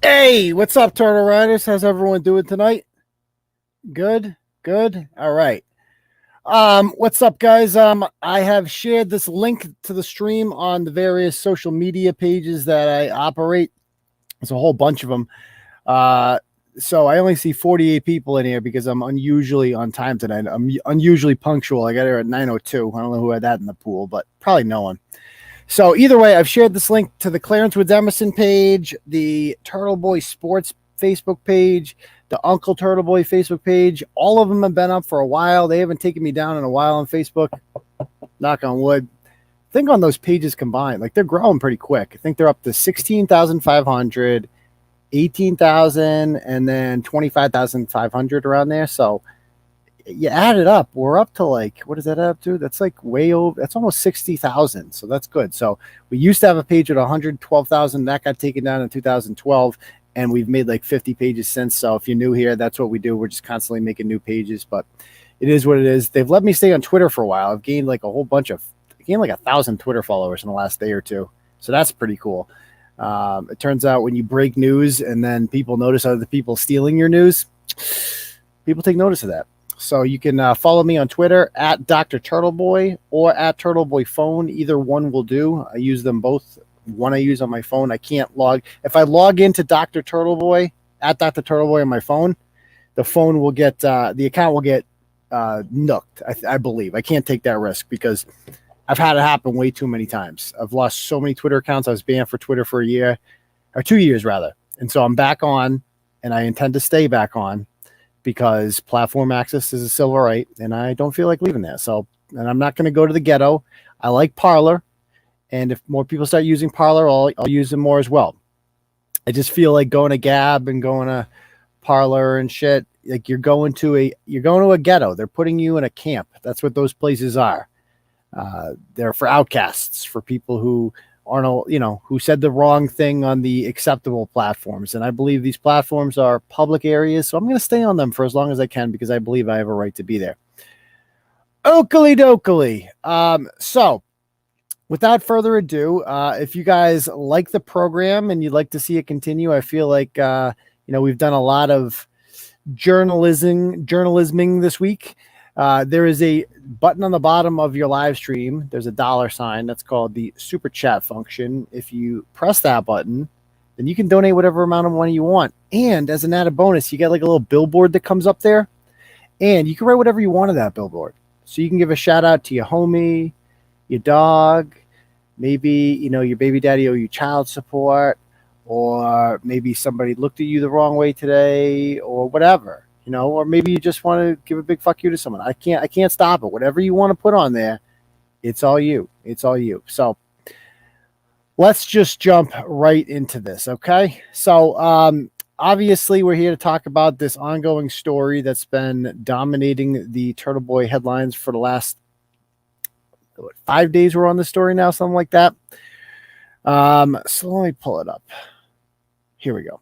Hey, what's up, Turtle Riders? How's everyone doing tonight? Good, good. All right. What's up, guys? I have shared this link to the stream on the various social media pages that I operate. There's a whole bunch of them. So I only see 48 people in here because I'm unusually on time tonight. I'm unusually punctual. I got here at 9:02. I don't know who had that in the pool, but probably no one. So either way, I've shared this link to the Clarence Woods Emerson page, the Turtleboy Sports Facebook page, the Uncle Turtleboy Facebook page. All of them have been up for a while. They haven't taken me down in a while on Facebook. Knock on wood. I think on those pages combined, like they're growing pretty quick. I think they're up to 16,500, 18,000, and then 25,500 around there. So you add it up, we're up to like, what does that add up to? That's like way over, that's almost 60,000. So that's good. So we used to have a page at 112,000 that got taken down in 2012, and we've made like 50 pages since. So if you're new here, that's what we do. We're just constantly making new pages, but it is what it is. They've let me stay on Twitter for a while. I've gained like a bunch of 1,000 Twitter followers in the last day or two. So that's pretty cool. It turns out when you break news and then people notice other people stealing your news, people take notice of that. So you can follow me on Twitter at Dr. Turtleboy or at Turtleboy Phone. Either one will do. I use them both. One I use on my phone. I can't log. If I log into Dr. Turtleboy at Dr. Turtleboy on my phone, the phone will get, the account will get nooked, I believe. I can't take that risk because I've had it happen way too many times. I've lost so many Twitter accounts. I was banned for Twitter for a year, or 2 years rather. And so I'm back on, and I intend to stay back on, because platform access is a silver right, and I don't feel like leaving there. So, and I'm not going to go to the ghetto. I like Parler, and if more people start using Parler, I'll use them more as well. I just feel like going to Gab and going to Parler and shit, like you're going to a ghetto. They're putting you in a camp. That's what those places are. They're for outcasts, for people who aren't, who said the wrong thing on the acceptable platforms. And I believe these platforms are public areas, so I'm going to stay on them for as long as I can because I believe I have a right to be there. Oakley dokley. So without further ado, if you guys like the program and you'd like to see it continue, I feel like, we've done a lot of journalisming this week. There is a button on the bottom of your live stream. There's a $sign that's called the super chat function. If you press that button, then you can donate whatever amount of money you want. And as an added bonus, you get like a little billboard that comes up there, and you can write whatever you want on that billboard. So you can give a shout out to your homie, your dog, maybe, your baby daddy owe you child support, or maybe somebody looked at you the wrong way today, or whatever. Or maybe you just want to give a big fuck you to someone. I can't stop it. Whatever you want to put on there, it's all you. It's all you. So let's just jump right into this. Okay. So, obviously we're here to talk about this ongoing story that's been dominating the Turtleboy headlines for the last 5 days. We're on the story now, something like that. So let me pull it up. Here we go.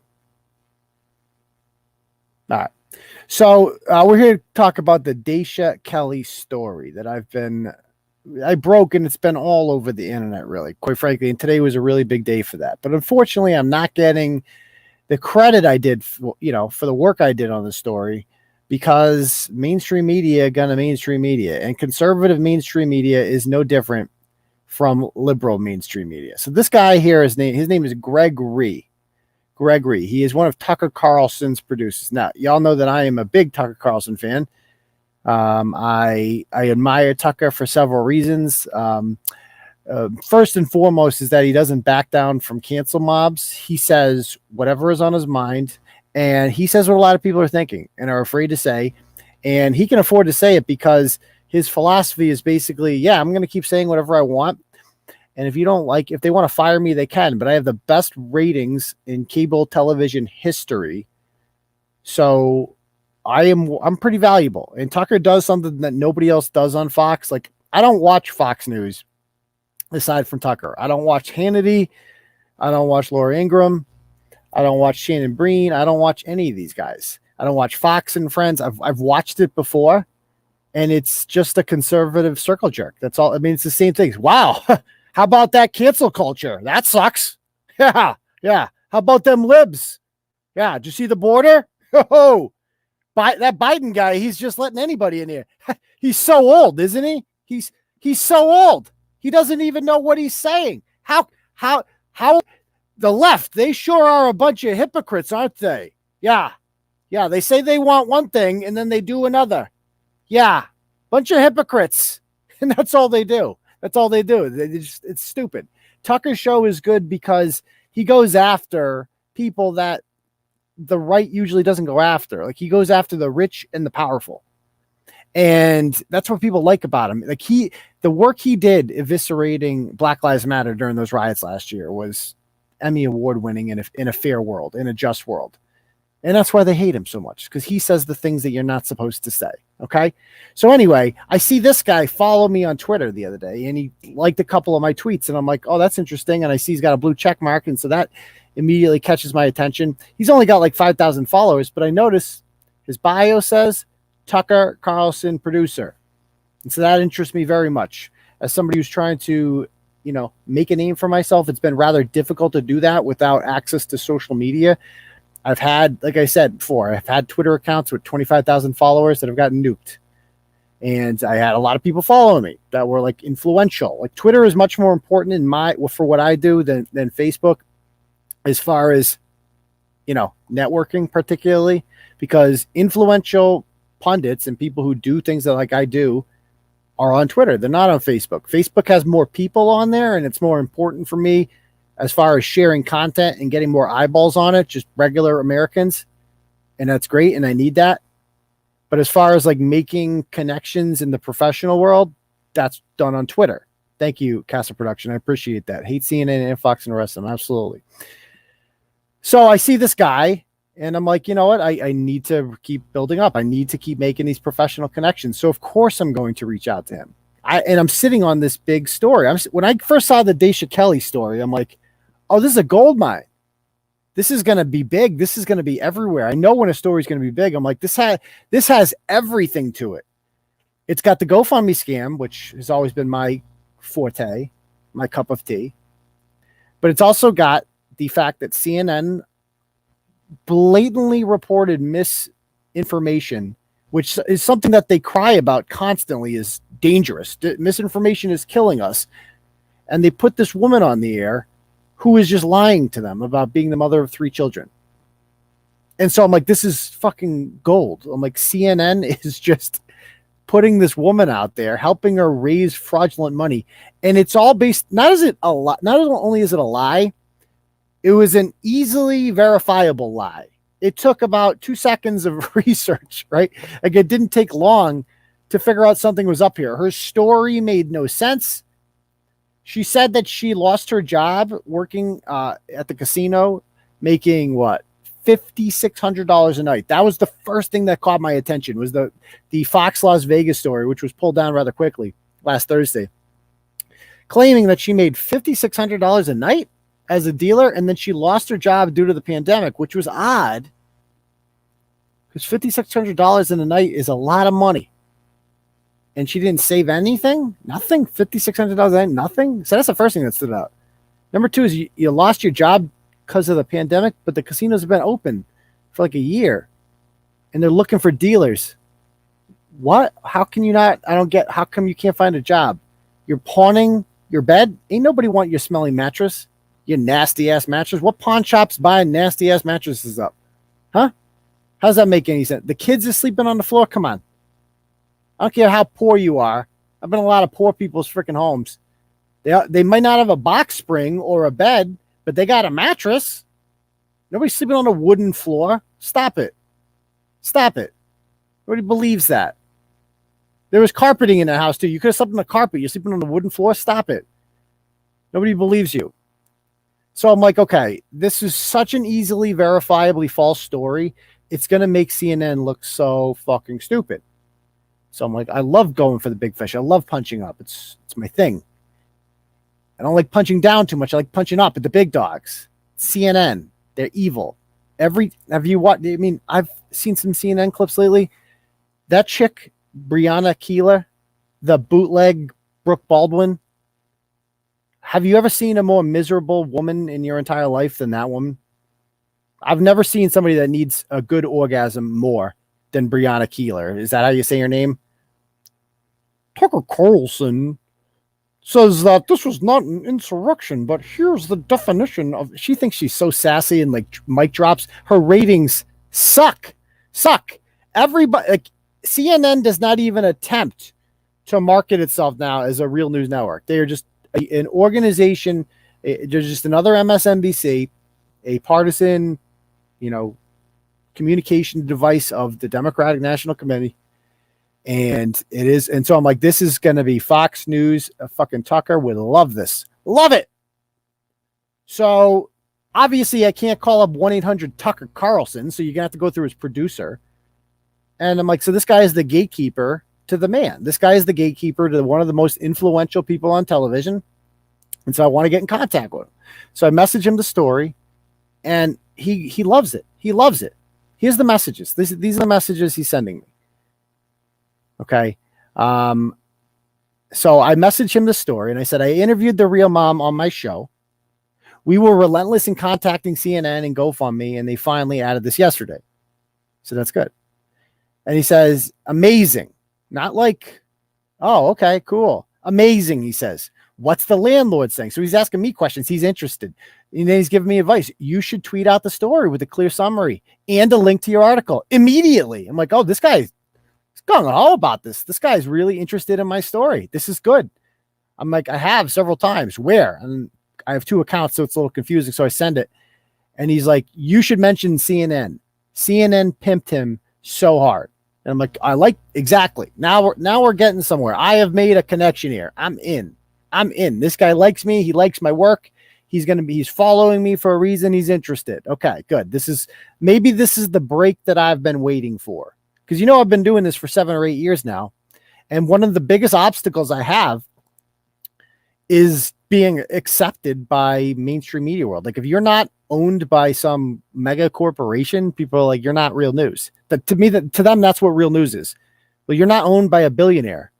All right. So we're here to talk about the Dasha Kelly story that I broke, and it's been all over the internet, really, quite frankly. And today was a really big day for that. But unfortunately, I'm not getting the credit I did, for the work I did on the story, because mainstream media gonna mainstream media, and conservative mainstream media is no different from liberal mainstream media. So this guy here, his name is Gregg Re. Gregg Re. He is one of Tucker Carlson's producers. Now, y'all know that I am a big Tucker Carlson fan. I admire Tucker for several reasons. First and foremost is that he doesn't back down from cancel mobs. He says whatever is on his mind, and he says what a lot of people are thinking and are afraid to say, and he can afford to say it because his philosophy is basically, I'm going to keep saying whatever I want. And if they want to fire me, they can, but I have the best ratings in cable television history. So I'm pretty valuable. And Tucker does something that nobody else does on Fox. Like, I don't watch Fox News aside from Tucker. I don't watch Hannity. I don't watch Laura Ingraham. I don't watch Shannon Breen. I don't watch any of these guys. I don't watch Fox and Friends. I've watched it before, and it's just a conservative circle jerk. That's all. I mean, it's the same thing. Wow. How about that cancel culture? That sucks. Yeah. How about them libs? Yeah, did you see the border? Oh, that Biden guy, he's just letting anybody in here. He's so old, isn't he? He's so old. He doesn't even know what he's saying. How the left, they sure are a bunch of hypocrites, aren't they? Yeah. Yeah, they say they want one thing and then they do another. Yeah. Bunch of hypocrites. And that's all they do. That's all they do. It's stupid. Tucker's show is good because he goes after people that the right usually doesn't go after. Like, he goes after the rich and the powerful. And that's what people like about him. Like, the work he did eviscerating Black Lives Matter during those riots last year was Emmy Award winning in a fair world, in a just world. And that's why they hate him so much, because he says the things that you're not supposed to say. Okay. So anyway, I see this guy follow me on Twitter the other day, and he liked a couple of my tweets, and I'm like, oh, that's interesting. And I see he's got a blue check mark. And so that immediately catches my attention. He's only got like 5,000 followers, but I notice his bio says Tucker Carlson producer. And so that interests me very much. As somebody who's trying to, make a name for myself, it's been rather difficult to do that without access to social media. I've had, like I said before, I've had Twitter accounts with 25,000 followers that have gotten nuked. And I had a lot of people following me that were like influential. Like, Twitter is much more important for what I do than Facebook, as far as, networking particularly, because influential pundits and people who do things that like I do are on Twitter. They're not on Facebook. Facebook has more people on there, and it's more important for me as far as sharing content and getting more eyeballs on it, just regular Americans. And that's great. And I need that. But as far as like making connections in the professional world, that's done on Twitter. Thank you, Casa Production. I appreciate that. Hate CNN and Fox and the rest of them. Absolutely. So I see this guy and I'm like, you know what? I need to keep building up. I need to keep making these professional connections. So of course I'm going to reach out to him. I'm sitting on this big story. When I first saw the Dasha Kelly story, I'm like, oh, this is a gold mine. This is going to be big. This is going to be everywhere. I know when a story is going to be big. I'm like, this has everything to it. It's got the GoFundMe scam, which has always been my forte, my cup of tea. But it's also got the fact that CNN blatantly reported misinformation, which is something that they cry about constantly, is dangerous. Misinformation is killing us. And they put this woman on the air who is just lying to them about being the mother of 3 children. And so I'm like, this is fucking gold. I'm like, CNN is just putting this woman out there, helping her raise fraudulent money. And it's all based, not only is it a lie, it was an easily verifiable lie. It took about 2 seconds of research, right? Like, it didn't take long to figure out something was up here. Her story made no sense. She said that she lost her job working at the casino, making what, $5,600 a night. That was the first thing that caught my attention, was the Fox Las Vegas story, which was pulled down rather quickly last Thursday, claiming that she made $5,600 a night as a dealer, and then she lost her job due to the pandemic, which was odd because $5,600 in a night is a lot of money. And she didn't save anything? Nothing? $5,600 nothing? So that's the first thing that stood out. Number 2 is you lost your job because of the pandemic, but the casinos have been open for like a year. And they're looking for dealers. What? How can you not? I don't get, how come you can't find a job? You're pawning your bed? Ain't nobody want your smelly mattress. Your nasty-ass mattress. What pawn shop's buying nasty-ass mattresses up? Huh? How does that make any sense? The kids are sleeping on the floor? Come on. I don't care how poor you are. I've been in a lot of poor people's freaking homes. They might not have a box spring or a bed, but they got a mattress. Nobody's sleeping on a wooden floor. Stop it. Stop it. Nobody believes that. There was carpeting in the house, too. You could have slept on the carpet. You're sleeping on the wooden floor. Stop it. Nobody believes you. So I'm like, okay, this is such an easily verifiably false story. It's going to make CNN look so fucking stupid. So I'm like, I love going for the big fish. I love punching up. It's my thing. I don't like punching down too much. I like punching up at the big dogs. CNN, they're evil. Have you watched? I mean, I've seen some CNN clips lately. That chick, Breonna Keeler, the bootleg Brooke Baldwin. Have you ever seen a more miserable woman in your entire life than that woman? I've never seen somebody that needs a good orgasm more than Breonna Keeler. Is that how you say your name? Tucker Carlson says that this was not an insurrection, but here's the definition of. She thinks she's so sassy and like mic drops. Her ratings suck. Everybody, like CNN does not even attempt to market itself now as a real news network. They are just an organization. They're just another MSNBC, a partisan, communication device of the Democratic National Committee. And it is. And so I'm like, this is going to be Fox News. Fucking Tucker would love this. Love it. So obviously I can't call up 1-800 Tucker Carlson. So you're going to have to go through his producer. And I'm like, so this guy is the gatekeeper to the man. This guy is the gatekeeper to one of the most influential people on television. And so I want to get in contact with him. So I message him the story and he loves it. He loves it. Here's the messages. These are the messages he's sending me. Okay. So I messaged him the story and I said, I interviewed the real mom on my show. We were relentless in contacting CNN and GoFundMe, and they finally added this yesterday. So that's good. And he says, amazing. Not like, oh, okay, cool. Amazing, he says. What's the landlord saying? So he's asking me questions. He's interested. And then he's giving me advice. You should tweet out the story with a clear summary and a link to your article immediately. I'm like, oh, this guy's going all about this. This guy's really interested in my story. This is good. I'm like, I have several times. Where? And I have 2 accounts, so it's a little confusing. So I send it. And he's like, you should mention CNN. CNN pimped him so hard. And I'm like, I like exactly. Now we're getting somewhere. I have made a connection here. I'm in. This guy likes me. He likes my work. He's following me for a reason. He's interested. Okay, good. This is the break that I've been waiting for. Because I've been doing this for 7 or 8 years now. And one of the biggest obstacles I have is being accepted by mainstream media world. Like if you're not owned by some mega corporation, people are like, you're not real news. To them, that's what real news is. Well, you're not owned by a billionaire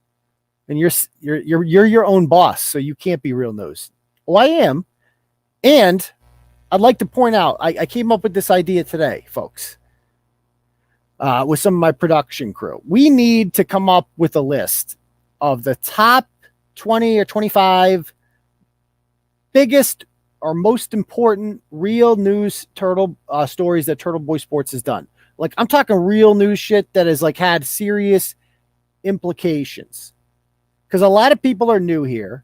and you're your own boss. So you can't be real news. Well, I am. And I'd like to point out, I came up with this idea today, folks. With some of my production crew. We need to come up with a list of the top 20 or 25 biggest or most important real news stories that Turtleboy Sports has done. Like I'm talking real news shit that has like had serious implications. Because a lot of people are new here.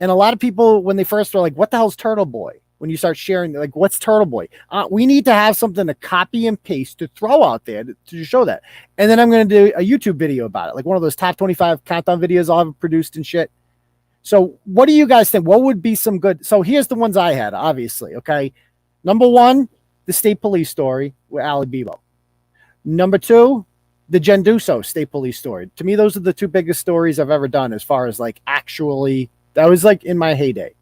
And a lot of people, when they first are like, what the hell's Turtleboy? When you start sharing, like, what's Turtleboy? We need to have something to copy and paste to throw out there to show that. And then I'm going to do a YouTube video about it, like one of those top 25 countdown videos I'll have produced and shit. So what do you guys think? What would be some good? So here's the ones I had, obviously. Okay. Number 1, the state police story with Ali Bebo. Number 2, the Genduso state police story. To me, those are the 2 biggest stories I've ever done as far as like actually, that was like in my heyday.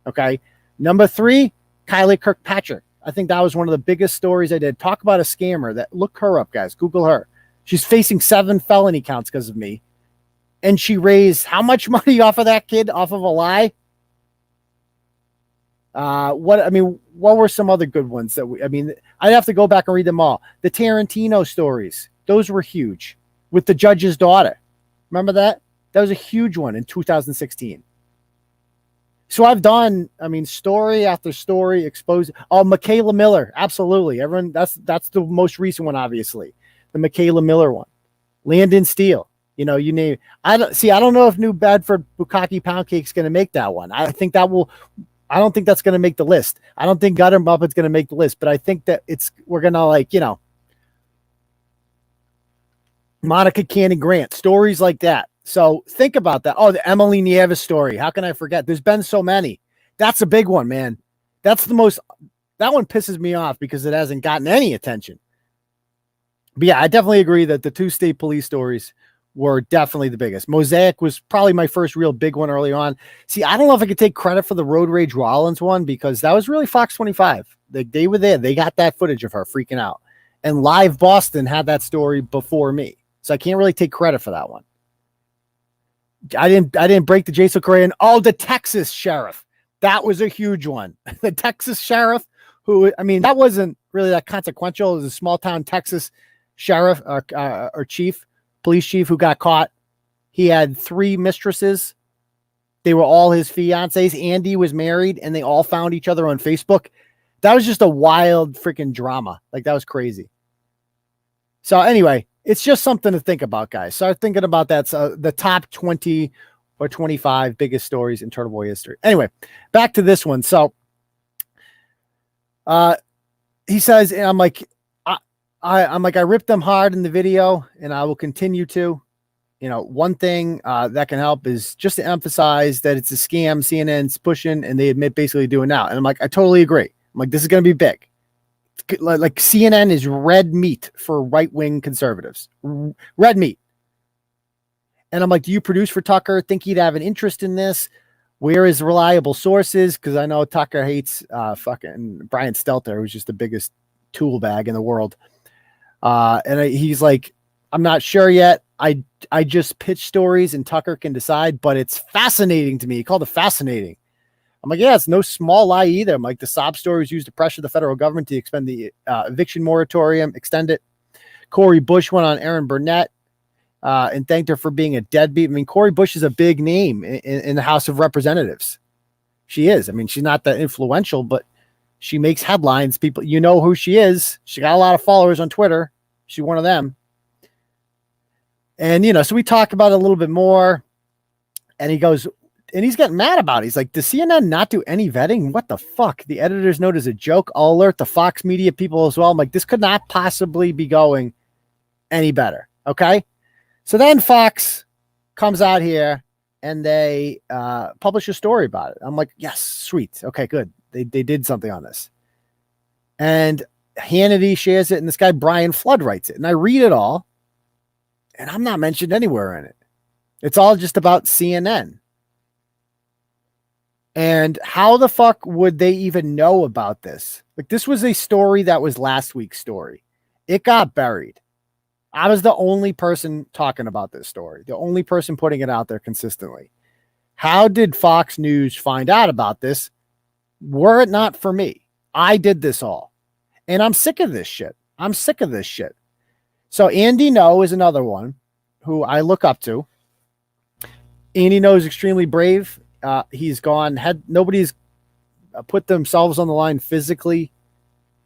Okay. Number 3, Kylie Kirkpatrick. I think that was one of the biggest stories I did. Talk about a scammer. Look her up, guys. Google her. She's facing 7 felony counts because of me. And she raised how much money off of that kid, off of a lie? What were some other good ones I'd have to go back and read them all. The Tarantino stories. Those were huge. With the judge's daughter. Remember that? That was a huge one in 2016. So I've done, story after story exposed. Oh, Michaela Miller. Absolutely. Everyone, that's the most recent one, obviously. The Michaela Miller one. Landon Steele. You name it. I don't know if New Bedford Bukkake Pound Cake is going to make that one. I don't think that's going to make the list. I don't think Gutter Muppet's going to make the list, but I think that we're going to Monica Cannon Grant, stories like that. So think about that. Oh, the Emily Nieves story. How can I forget? There's been so many. That's a big one, man. That one pisses me off because it hasn't gotten any attention. But yeah, I definitely agree that the 2 state police stories were definitely the biggest. Mosaic was probably my first real big one early on. See, I don't know if I could take credit for the Road Rage Rollins one because that was really Fox 25. They were there. They got that footage of her freaking out. And Live Boston had that story before me. So I can't really take credit for that one. I didn't break the Jason Correa. And the Texas sheriff. That was a huge one. The Texas sheriff who, I mean, that wasn't really that consequential. It was a small town Texas sheriff or chief, police chief who got caught. He had 3 mistresses. They were all his fiancés. Andy was married, and they all found each other on Facebook. That was just a wild freaking drama. Like, that was crazy. So anyway, it's just something to think about, guys. Start thinking about that. So the top 20 or 25 biggest stories in Turtleboy history. Anyway, back to this one. So he says, and I'm like, I ripped them hard in the video, and I will continue to. You know, one thing that can help is just to emphasize that it's a scam CNN's pushing, and they admit basically doing now. And I'm like, I totally agree. I'm like, this is going to be big. Like CNN is red meat for right-wing conservatives. Red meat. And I'm like, do you produce for Tucker? Think he'd have an interest in this? Where is reliable sources? Because I know Tucker hates fucking Brian Stelter, who's just the biggest tool bag in the world. He's like, I'm not sure yet. I just pitch stories and Tucker can decide, but it's fascinating to me. He called it fascinating. I'm like, yeah, it's no small lie either. I'm like, the sob story was used to pressure the federal government to extend the eviction moratorium, extend it. Cori Bush went on Erin Burnett and thanked her for being a deadbeat. I mean, Cori Bush is a big name in the House of Representatives. She is. I mean, she's not that influential, but she makes headlines. People, you know who she is. She got a lot of followers on Twitter. She's one of them. And, you know, so we talk about it a little bit more, and he goes, and he's getting mad about it. He's like, does CNN not do any vetting? What the fuck? The editor's note is a joke. I'll alert the Fox media people as well. I'm like, this could not possibly be going any better. Okay. So then Fox comes out here and they publish a story about it. I'm like, yes, sweet. Okay, good. They did something on this. And Hannity shares it, and this guy, Brian Flood, writes it. And I read it all, and I'm not mentioned anywhere in it. It's all just about CNN. And how the fuck would they even know about this? Like, this was a story that was last week's story. It got buried. I was the only person talking about this story, the only person putting it out there consistently. How did Fox News find out about this? Were it not for me, I did this all. And I'm sick of this shit. I'm sick of this shit. So Andy Ngo is another one who I look up to. Andy Ngo is extremely brave. He's gone. Nobody's put themselves on the line physically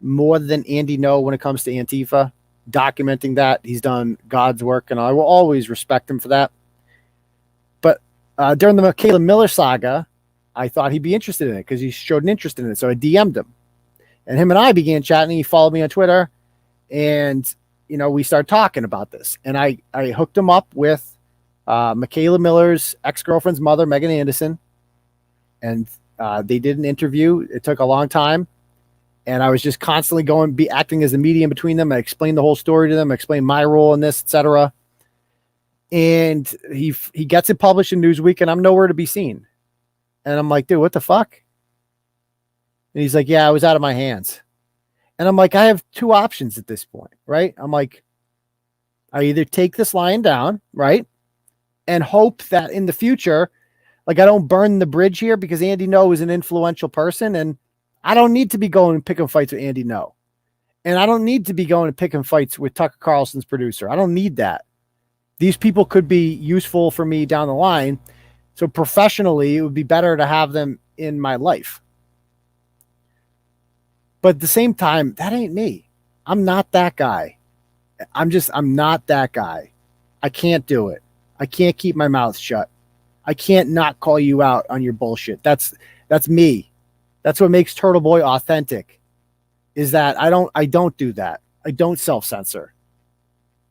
more than Andy Ngo when it comes to Antifa. Documenting that. He's done God's work, and I will always respect him for that. But during the Michaela Miller saga, I thought he'd be interested in it because he showed an interest in it. So I DM'd him. And him and I began chatting. He followed me on Twitter, and you know, we started talking about this. And I hooked him up with Michaela Miller's ex-girlfriend's mother, Megan Anderson. And they did an interview. It took a long time. And I was just constantly acting as the medium between them. I explained the whole story to them. I explained my role in this, etc. And he gets it published in Newsweek, and I'm nowhere to be seen. And I'm like, dude, what the fuck? And he's like, yeah, I was out of my hands. And I'm like, I have 2 options at this point, right? I'm like, I either take this lying down, right? And hope that in the future, like, I don't burn the bridge here, because Andy Ngo is an influential person, and I don't need to be going and picking fights with Andy Ngo. And I don't need to be going and picking fights with Tucker Carlson's producer. I don't need that. These people could be useful for me down the line. So professionally, it would be better to have them in my life. But at the same time, that ain't me. I'm not that guy. I'm not that guy. I can't do it. I can't keep my mouth shut. I can't not call you out on your bullshit. That's me. That's what makes Turtleboy authentic, is that I don't do that. I don't self-censor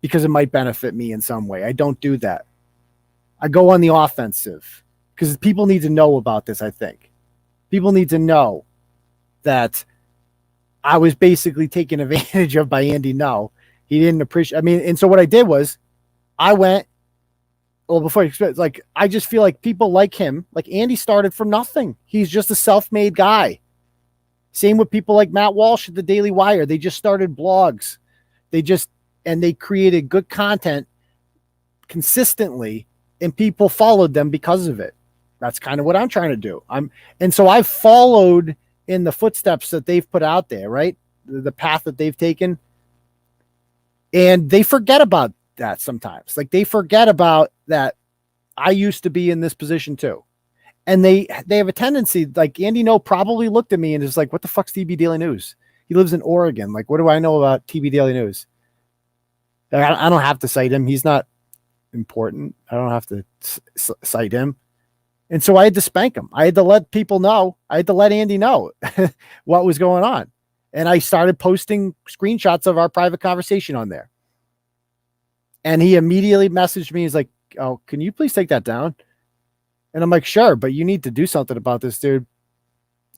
because it might benefit me in some way. I don't do that. I go on the offensive because people need to know about this, I think. People need to know that I was basically taken advantage of by Andy Ngo. He didn't appreciate, and so what I did was I went, well, before you, like, I just feel like people like him, like Andy started from nothing. He's just a self-made guy. Same with people like Matt Walsh at the Daily Wire. They just started blogs. They created good content consistently, and people followed them because of it. That's kind of what I'm trying to do. And so I followed in the footsteps that they've put out there, right? The path that they've taken. And they forget about that sometimes. Like they forget about that I used to be in this position too. And they have a tendency, like Andy No probably looked at me and is like, what the fuck's TB Daily News? He lives in Oregon. Like, what do I know about TB Daily News? I don't have to cite him. He's not important. I don't have to cite him. And so I had to spank him. I had to let people know. I had to let Andy know what was going on. And I started posting screenshots of our private conversation on there. And he immediately messaged me. He's like, oh, can you please take that down? And I'm like, sure, but you need to do something about this, dude.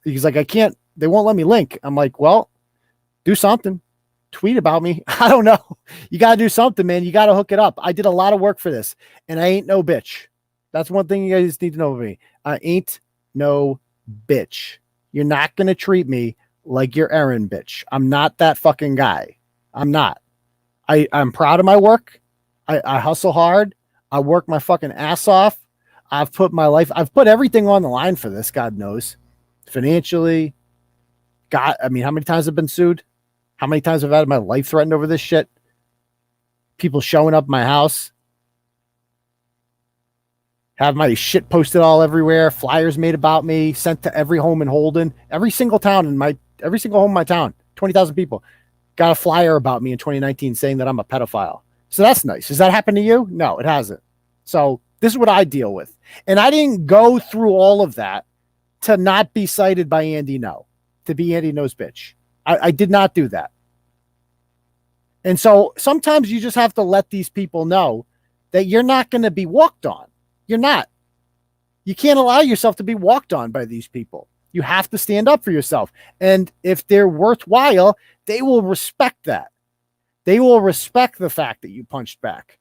He's like, I can't, they won't let me link. I'm like, well, do something. Tweet about me. I don't know. You got to do something, man. You got to hook it up. I did a lot of work for this, and I ain't no bitch. That's one thing you guys need to know of me. I ain't no bitch. You're not going to treat me like your errand bitch. I'm not that fucking guy. I'm not. I'm proud of my work. I hustle hard. I work my fucking ass off. I've put my life, I've put everything on the line for this, God knows. Financially. God, I mean, how many times I've been sued? How many times I've had my life threatened over this shit? People showing up at my house. Have my shit posted all everywhere. Flyers made about me. Sent to every home in Holden. Every single home in my town. 20,000 people. Got a flyer about me in 2019 saying that I'm a pedophile. So that's nice. Has that happened to you? No, it hasn't. So this is what I deal with. And I didn't go through all of that to not be cited by Andy No. To be Andy No's bitch. I did not do that. And so sometimes you just have to let these people know that you're not going to be walked on. You're not. You can't allow yourself to be walked on by these people. You have to stand up for yourself. And if they're worthwhile, they will respect that. They will respect the fact that you punched back.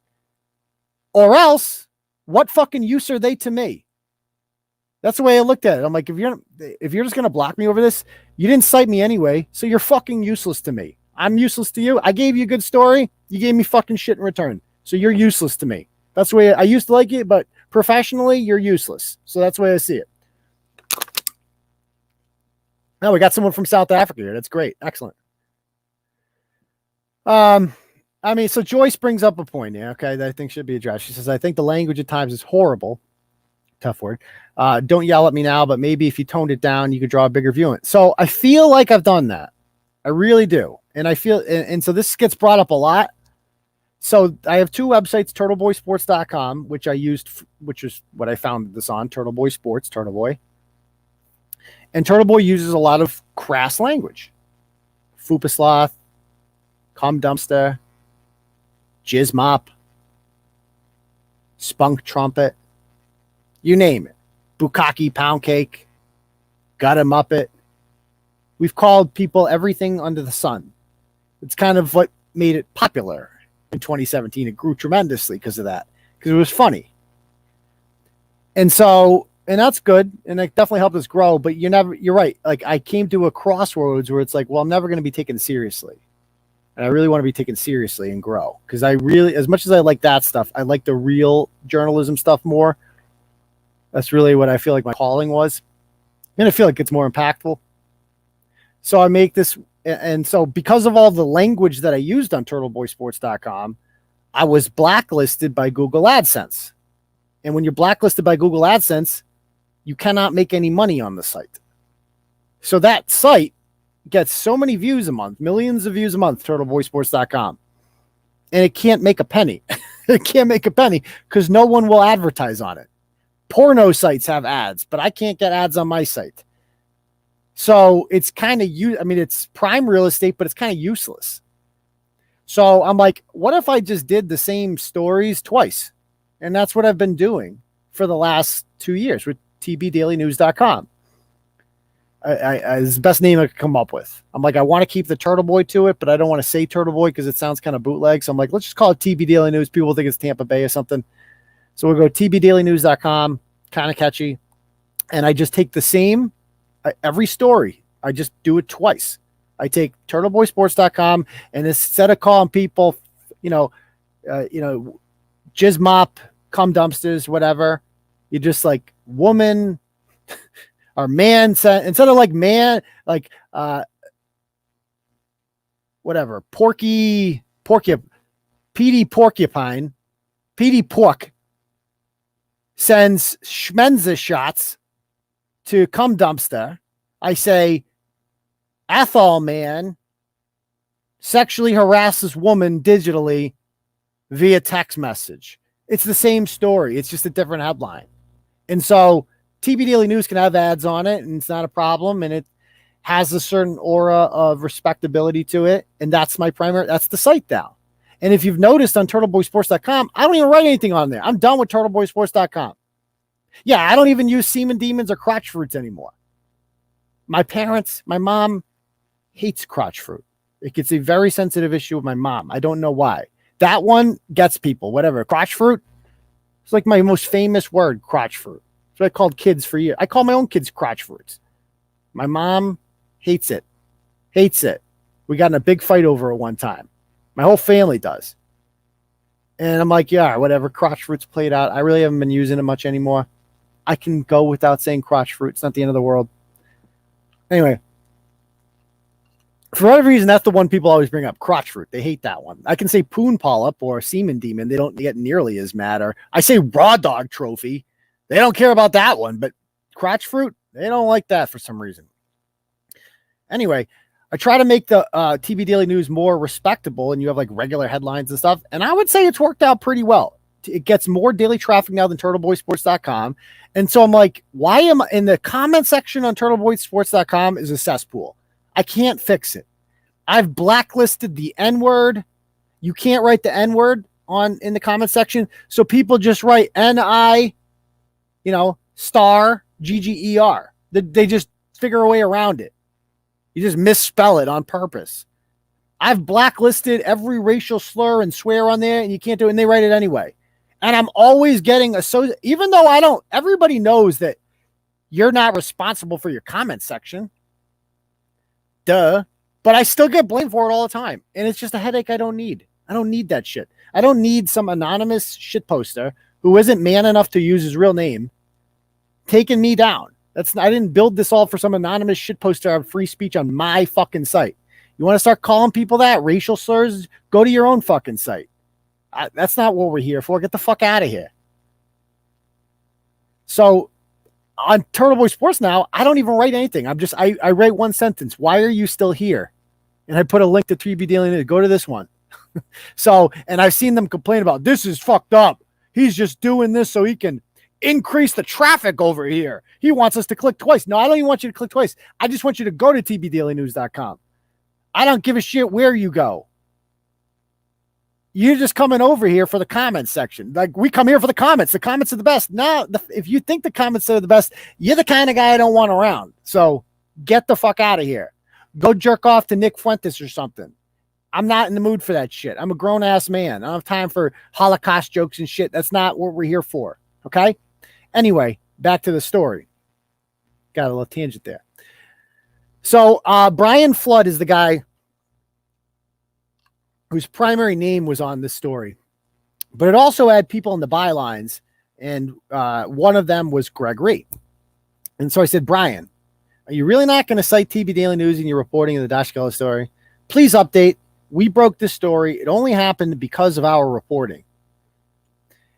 Or else, what fucking use are they to me? That's the way I looked at it. I'm like, if you're just going to block me over this, you didn't cite me anyway, so you're fucking useless to me. I'm useless to you. I gave you a good story. You gave me fucking shit in return. So you're useless to me. That's the way I used to like it, but professionally, you're useless. So that's the way I see it. Now we got someone from South Africa here. That's great. Excellent. I mean, so Joyce brings up a point here, okay, that I think should be addressed. She says, I think the language at times is horrible. Tough word. Don't yell at me now, but maybe if you toned it down, you could draw a bigger view. So I feel like I've done that. I really do. And I feel, and so this gets brought up a lot. So I have two websites, turtleboysports.com, which I used, which is what I found this on, Turtleboy Sports, Turtleboy. And Turtleboy uses a lot of crass language. Fupa sloth, cum dumpster, jizz mop, spunk trumpet, you name it. Bukkake pound cake, gutter muppet. We've called people everything under the sun. It's kind of what made it popular in 2017. It grew tremendously because of that, because it was funny. And so, and that's good. And it definitely helped us grow, but you're right. Like I came to a crossroads where it's like, well, I'm never going to be taken seriously. And I really want to be taken seriously and grow. Because I really, as much as I like that stuff, I like the real journalism stuff more. That's really what I feel like my calling was. And I feel like it's more impactful. So I make this, and so because of all the language that I used on turtleboysports.com, I was blacklisted by Google AdSense. And when you're blacklisted by Google AdSense, you cannot make any money on the site. So that site gets so many views a month, millions of views a month, turtleboysports.com. And it can't make a penny. It can't make a penny because no one will advertise on it. Porno sites have ads, but I can't get ads on my site. So it's kind of, I mean, it's prime real estate, but it's kind of useless. So I'm like, what if I just did the same stories twice? And that's what I've been doing for the last 2 years with tbdailynews.com. It's the best name I could come up with. I'm like, I want to keep the Turtleboy to it, but I don't want to say Turtleboy because it sounds kind of bootleg. So I'm like, let's just call it TB Daily News. People think it's Tampa Bay or something. So we'll go tbdailynews.com, kind of catchy. And I just take the same, every story. I just do it twice. I take turtleboysports.com, and instead of calling people, jizz mop, cum dumpsters, whatever, you just like woman, Or man sent, instead of like man, like whatever, PD porcupine, PD pork sends Schmenza shots to cum dumpster. I say, Ethel man sexually harasses woman digitally via text message. It's the same story. It's just a different headline. And so TB Daily News can have ads on it, and it's not a problem. And it has a certain aura of respectability to it. And that's that's the site now. And if you've noticed on turtleboysports.com, I don't even write anything on there. I'm done with turtleboysports.com. Yeah, I don't even use semen demons or crotch fruits anymore. My parents, my mom hates crotch fruit. It gets a very sensitive issue with my mom. I don't know why. That one gets people, whatever. Crotch fruit, it's like my most famous word, crotch fruit. That's what I called kids for years. I call my own kids crotch fruits. My mom hates it. Hates it. We got in a big fight over it one time. My whole family does. And I'm like, yeah, whatever. Crotch fruit's played out. I really haven't been using it much anymore. I can go without saying crotch fruit. It's not the end of the world. Anyway, for whatever reason, that's the one people always bring up, crotch fruit. They hate that one. I can say poon polyp or semen demon. They don't get nearly as mad. Or I say raw dog trophy. They don't care about that one. But crotch fruit, they don't like that for some reason. Anyway, I try to make the TB Daily News more respectable, and you have like regular headlines and stuff. And I would say it's worked out pretty well. It gets more daily traffic now than turtleboysports.com. And so I'm like, why am I in the comment section on turtleboysports.com is a cesspool. I can't fix it. I've blacklisted the N-word. You can't write the N-word in the comment section. So people just write N-I, star G-G-E-R. They just figure a way around it. You just misspell it on purpose. I've blacklisted every racial slur and swear on there, and you can't do it, and they write it anyway. And I'm always getting even though everybody knows that you're not responsible for your comment section. Duh. But I still get blamed for it all the time. And it's just a headache I don't need. I don't need that shit. I don't need some anonymous shit poster who isn't man enough to use his real name taking me down. I didn't build this all for some anonymous shit poster of free speech on my fucking site. You want to start calling people that? Racial slurs? Go to your own fucking site. That's not what we're here for. Get the fuck out of here. So on Turtleboy Sports now, I don't even write anything. I write one sentence. Why are you still here? And I put a link to 3B Daily News. Go to this one. So, and I've seen them complain about this is fucked up. He's just doing this so he can increase the traffic over here. He wants us to click twice. No, I don't even want you to click twice. I just want you to go to tbdailynews.com. I don't give a shit where you go. You're just coming over here for the comments section. Like, we come here for the comments. The comments are the best. No, if you think the comments are the best, you're the kind of guy I don't want around. So get the fuck out of here. Go jerk off to Nick Fuentes or something. I'm not in the mood for that shit. I'm a grown-ass man. I don't have time for Holocaust jokes and shit. That's not what we're here for. Okay? Anyway, back to the story. Got a little tangent there. So Brian Flood is the guy whose primary name was on this story. But it also had people in the bylines, and one of them was Gregg Re. And so I said, Brian, are you really not going to cite TB Daily News in your reporting of the Dasha Kelly story? Please update. We broke this story. It only happened because of our reporting.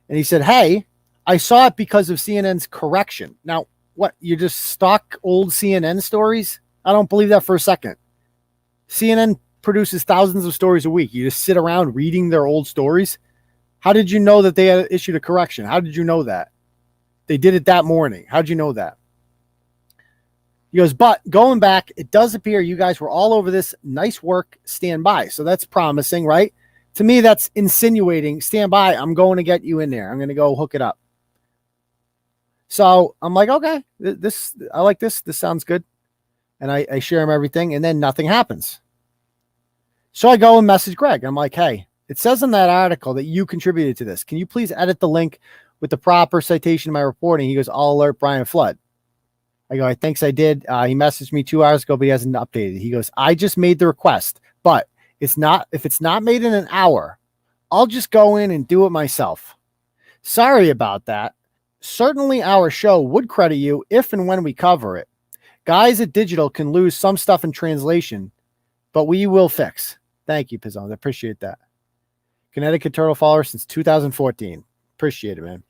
And he said, hey, I saw it because of CNN's correction. Now, what? You just stalk old CNN stories? I don't believe that for a second. CNN produces thousands of stories a week. You just sit around reading their old stories. How did you know that they had issued a correction? How did you know that? They did it that morning. How did you know that? He goes, but going back, it does appear you guys were all over this. Nice work. Stand by. So that's promising, right? To me, that's insinuating, stand by. I'm going to get you in there. I'm going to go hook it up. So I'm like, okay, I like this. This sounds good. And I share him everything, and then nothing happens. So I go and message Greg. I'm like, hey, it says in that article that you contributed to this. Can you please edit the link with the proper citation of my reporting? He goes, I'll alert Brian Flood. I go, I thinks I did. He messaged me 2 hours ago, but he hasn't updated. He goes, I just made the request, but if it's not made in an hour, I'll just go in and do it myself. Sorry about that. Certainly our show would credit you if and when we cover it. Guys at Digital can lose some stuff in translation, but we will fix. Thank you, Pizzons. I appreciate that. Connecticut Turtle follower since 2014. Appreciate it, man.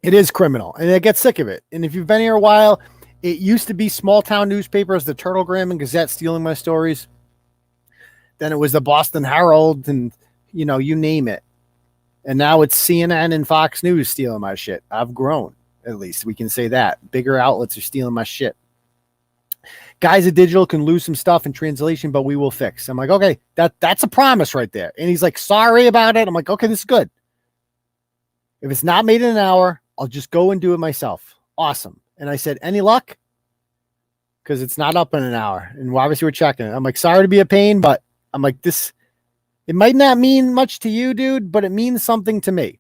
It is criminal, and I get sick of it. And if you've been here a while, it used to be small town newspapers, the Turtlegram and Gazette stealing my stories. Then it was the Boston Herald and, you know, you name it. And now it's CNN and Fox News stealing my shit. I've grown, at least. We can say that. Bigger outlets are stealing my shit. Guys at Digital can lose some stuff in translation, but we will fix. I'm like, okay, that's a promise right there. And he's like, sorry about it. I'm like, okay, this is good. If it's not made in an hour, I'll just go and do it myself. Awesome. And I said, any luck? Because it's not up in an hour. And obviously we're checking it. I'm like, sorry to be a pain, but I'm like, this, it might not mean much to you, dude, but it means something to me.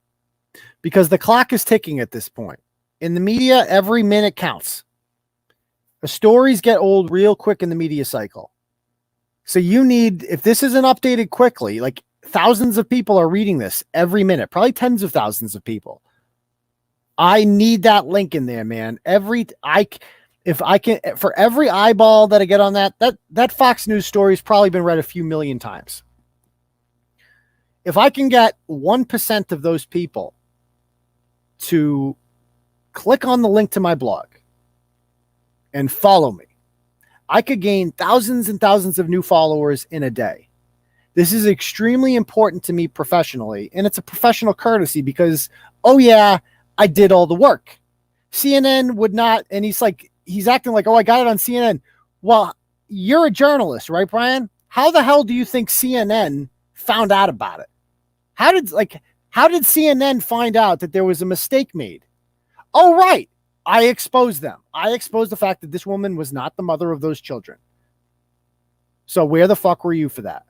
Because the clock is ticking at this point. In the media, every minute counts. The stories get old real quick in the media cycle. So you need, if this isn't updated quickly, like thousands of people are reading this every minute, probably tens of thousands of people. I need that link in there, man. If I can, for every eyeball that I get on that Fox News story has probably been read a few million times. If I can get 1% of those people to click on the link to my blog and follow me, I could gain thousands and thousands of new followers in a day. This is extremely important to me professionally, and it's a professional courtesy because, oh yeah, I did all the work. CNN would not, and he's acting like, oh, I got it on CNN. Well, you're a journalist, right, Brian? How the hell do you think CNN found out about it? How did CNN find out that there was a mistake made? Oh, right. I exposed them. I exposed the fact that this woman was not the mother of those children. So where the fuck were you for that?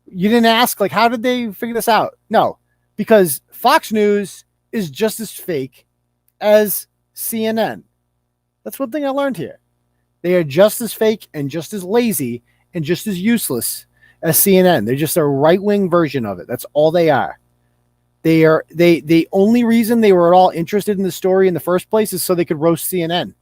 You didn't ask, like, how did they figure this out? No, because Fox News is just as fake as CNN. That's one thing I learned here. They are just as fake and just as lazy and just as useless as CNN. They're just a right-wing version of it. That's all they are. The only reason they were at all interested in the story in the first place is so they could roast CNN.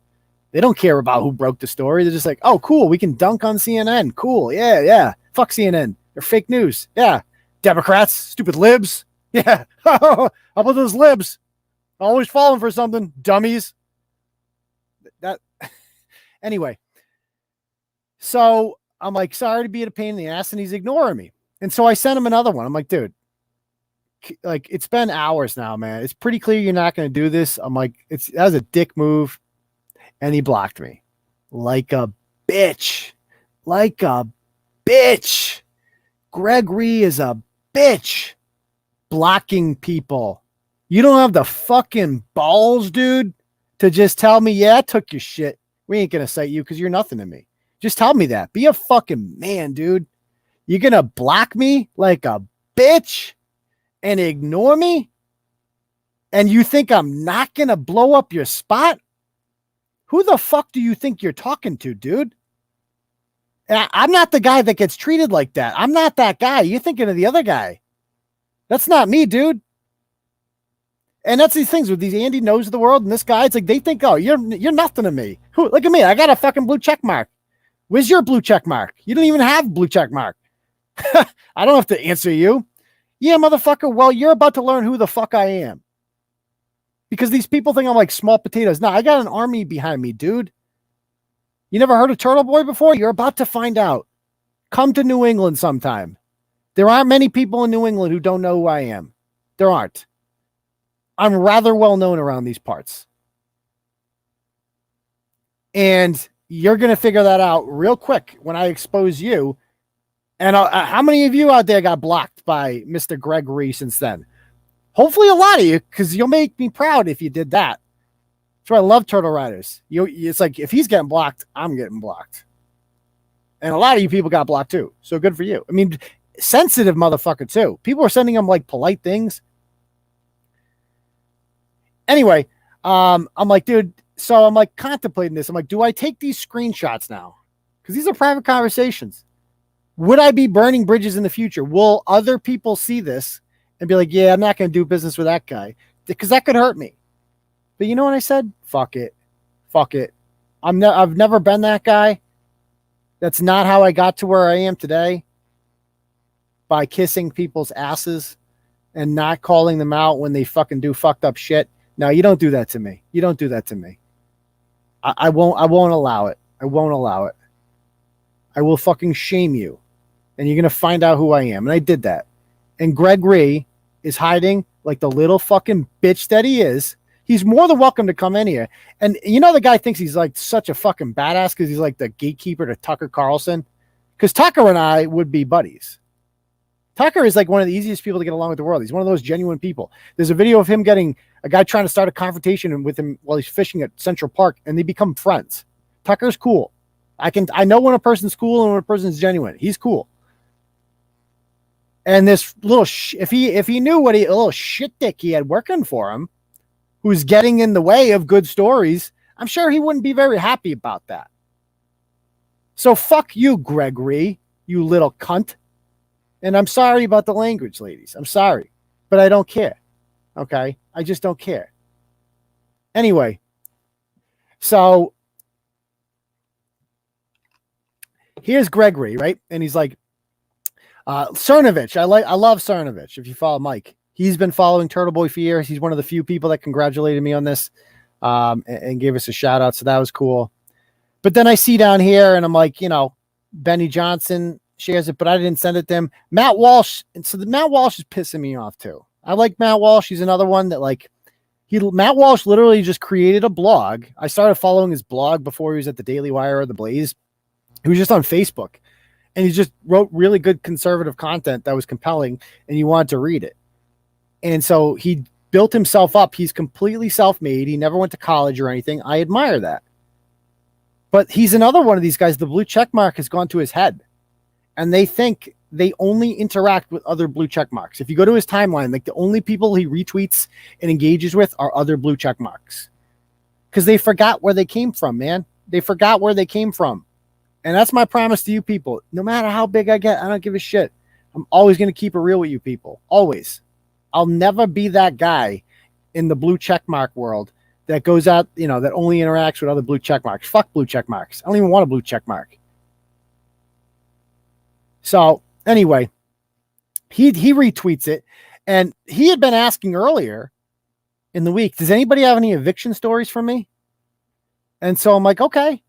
They don't care about who broke the story. They're just like, oh, cool, we can dunk on CNN. Cool, yeah. Fuck CNN. They're fake news. Yeah. Democrats, stupid libs. Yeah. How about those libs? Always falling for something, dummies. That anyway. So I'm like, sorry to be a pain in the ass, and he's ignoring me. And so I sent him another one. I'm like, dude, like, it's been hours now, man. It's pretty clear you're not going to do this. I'm like, that was a dick move. And he blocked me like a bitch. Like a bitch. Gregg Re is a bitch. Blocking people. You don't have the fucking balls, dude, to just tell me, yeah, I took your shit. We ain't going to cite you because you're nothing to me. Just tell me that. Be a fucking man, dude. You're going to block me like a bitch and ignore me? And you think I'm not going to blow up your spot? Who the fuck do you think you're talking to, dude? I'm not the guy that gets treated like that. I'm not that guy. You're thinking of the other guy. That's not me, dude. And that's these things with these Andy knows of the world and this guy. It's like they think, oh, you're nothing to me. Look at me. I got a fucking blue check mark. Where's your blue check mark? You don't even have a blue check mark. I don't have to answer you. Yeah, motherfucker. Well, you're about to learn who the fuck I am. Because these people think I'm like small potatoes. No, I got an army behind me, dude. You never heard of Turtleboy before? You're about to find out. Come to New England sometime. There aren't many people in New England who don't know who I am. There aren't. I'm rather well known around these parts. And you're going to figure that out real quick when I expose you. And how many of you out there got blocked by Mr. Gregg Re since then? Hopefully a lot of you, because you'll make me proud if you did that. That's why I love Turtle Riders. It's like, if he's getting blocked, I'm getting blocked. And a lot of you people got blocked too. So good for you. I mean, sensitive motherfucker too. People are sending him like polite things. Anyway, I'm like, dude, so I'm like contemplating this. I'm like, do I take these screenshots now? Because these are private conversations. Would I be burning bridges in the future? Will other people see this and be like, yeah, I'm not going to do business with that guy because that could hurt me. But you know what I said? Fuck it. Fuck it. I've never been that guy. That's not how I got to where I am today, by kissing people's asses and not calling them out when they fucking do fucked up shit. No, you don't do that to me. You don't do that to me. I won't allow it. I won't allow it. I will fucking shame you. And you're going to find out who I am. And I did that. And Gregg Re is hiding like the little fucking bitch that he is. He's more than welcome to come in here. And you know, the guy thinks he's like such a fucking badass because he's like the gatekeeper to Tucker Carlson. Because Tucker and I would be buddies. Tucker is like one of the easiest people to get along with the world. He's one of those genuine people. There's a video of him getting a guy trying to start a confrontation with him while he's fishing at Central Park, and they become friends. Tucker's cool. I know when a person's cool and when a person's genuine. He's cool. And this little if he knew what a little shit dick he had working for him, who's getting in the way of good stories, I'm sure he wouldn't be very happy about that. So fuck you, Gregg Re, you little cunt. And I'm sorry about the language, ladies. I'm sorry, but I don't care. Okay? I just don't care. Anyway, so here's Gregg Re, right? And he's like, Cernovich. I love Cernovich. If you follow Mike, he's been following Turtleboy for years. He's one of the few people that congratulated me on this and gave us a shout out. So that was cool. But then I see down here and I'm like, you know, Benny Johnson shares it, but I didn't send it to him. Matt Walsh. And so Matt Walsh is pissing me off too. I like Matt Walsh. He's another one that like Matt Walsh literally just created a blog. I started following his blog before he was at the Daily Wire or the Blaze. He was just on Facebook and he just wrote really good conservative content that was compelling and you wanted to read it. And so he built himself up. He's completely self-made. He never went to college or anything. I admire that. But he's another one of these guys. The blue check mark has gone to his head. And they think they only interact with other blue check marks. If you go to his timeline, like the only people he retweets and engages with are other blue check marks. Because they forgot where they came from, man. They forgot where they came from. And that's my promise to you people. No matter how big I get, I don't give a shit. I'm always going to keep it real with you people. Always. I'll never be that guy in the blue check mark world that goes out, you know, that only interacts with other blue check marks. Fuck blue check marks. I don't even want a blue check mark. So anyway, he retweets it, and he had been asking earlier in the week, does anybody have any eviction stories from me? And so I'm like, okay.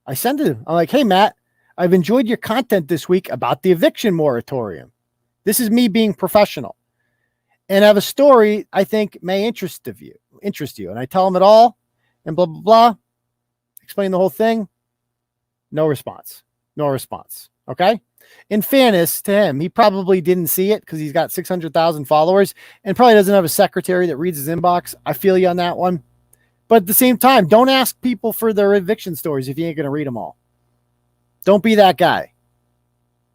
I sent it. I'm like, hey, Matt, I've enjoyed your content this week about the eviction moratorium. This is me being professional. And I have a story I think may interest you. And I tell him it all and blah, blah, blah. Explain the whole thing. No response. No response. Okay. In fairness to him, he probably didn't see it because he's got 600,000 followers and probably doesn't have a secretary that reads his inbox. I feel you on that one. But at the same time, don't ask people for their eviction stories if you ain't going to read them all. Don't be that guy.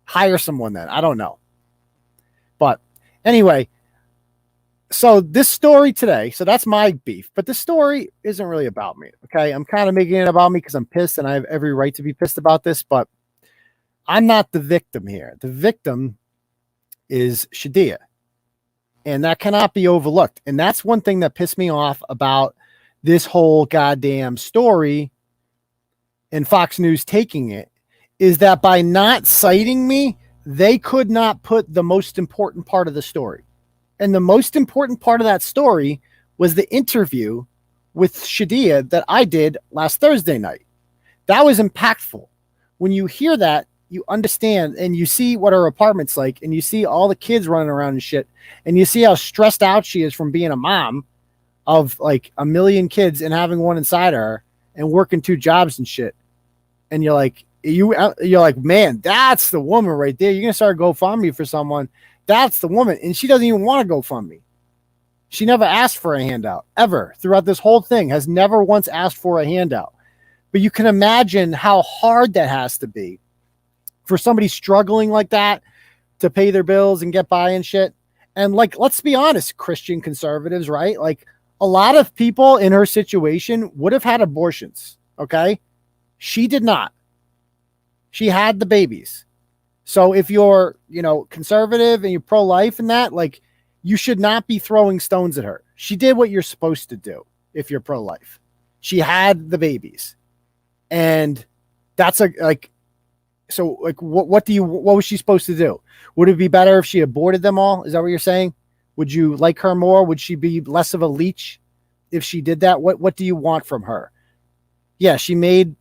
Hire someone then. I don't know. But anyway, so this story today, so that's my beef, but this story isn't really about me. Okay. I'm kind of making it about me because I'm pissed and I have every right to be pissed about this, but I'm not the victim here. The victim is Shadia, and that cannot be overlooked. And that's one thing that pissed me off about this whole goddamn story and Fox News taking it is that by not citing me, they could not put the most important part of the story. And the most important part of that story was the interview with Shadia that I did last Thursday night. That was impactful. When you hear that, you understand and you see what her apartment's like and you see all the kids running around and shit. And you see how stressed out she is from being a mom of like a million kids and having one inside her and working 2 jobs and shit. And you're like, you're like, man, that's the woman right there. You're going to start a GoFundMe for someone. That's the woman. And she doesn't even want to GoFundMe. She never asked for a handout ever throughout this whole thing, has never once asked for a handout. But you can imagine how hard that has to be for somebody struggling like that to pay their bills and get by and shit. And like, let's be honest, Christian conservatives, right? Like a lot of people in her situation would have had abortions. Okay. She did not. She had the babies. So if you're, conservative and you're pro-life and that, like, you should not be throwing stones at her. She did what you're supposed to do if you're pro-life. She had the babies. And that's what was she supposed to do? Would it be better if she aborted them all? Is that what you're saying? Would you like her more? Would she be less of a leech if she did that? What do you want from her? Yeah, she made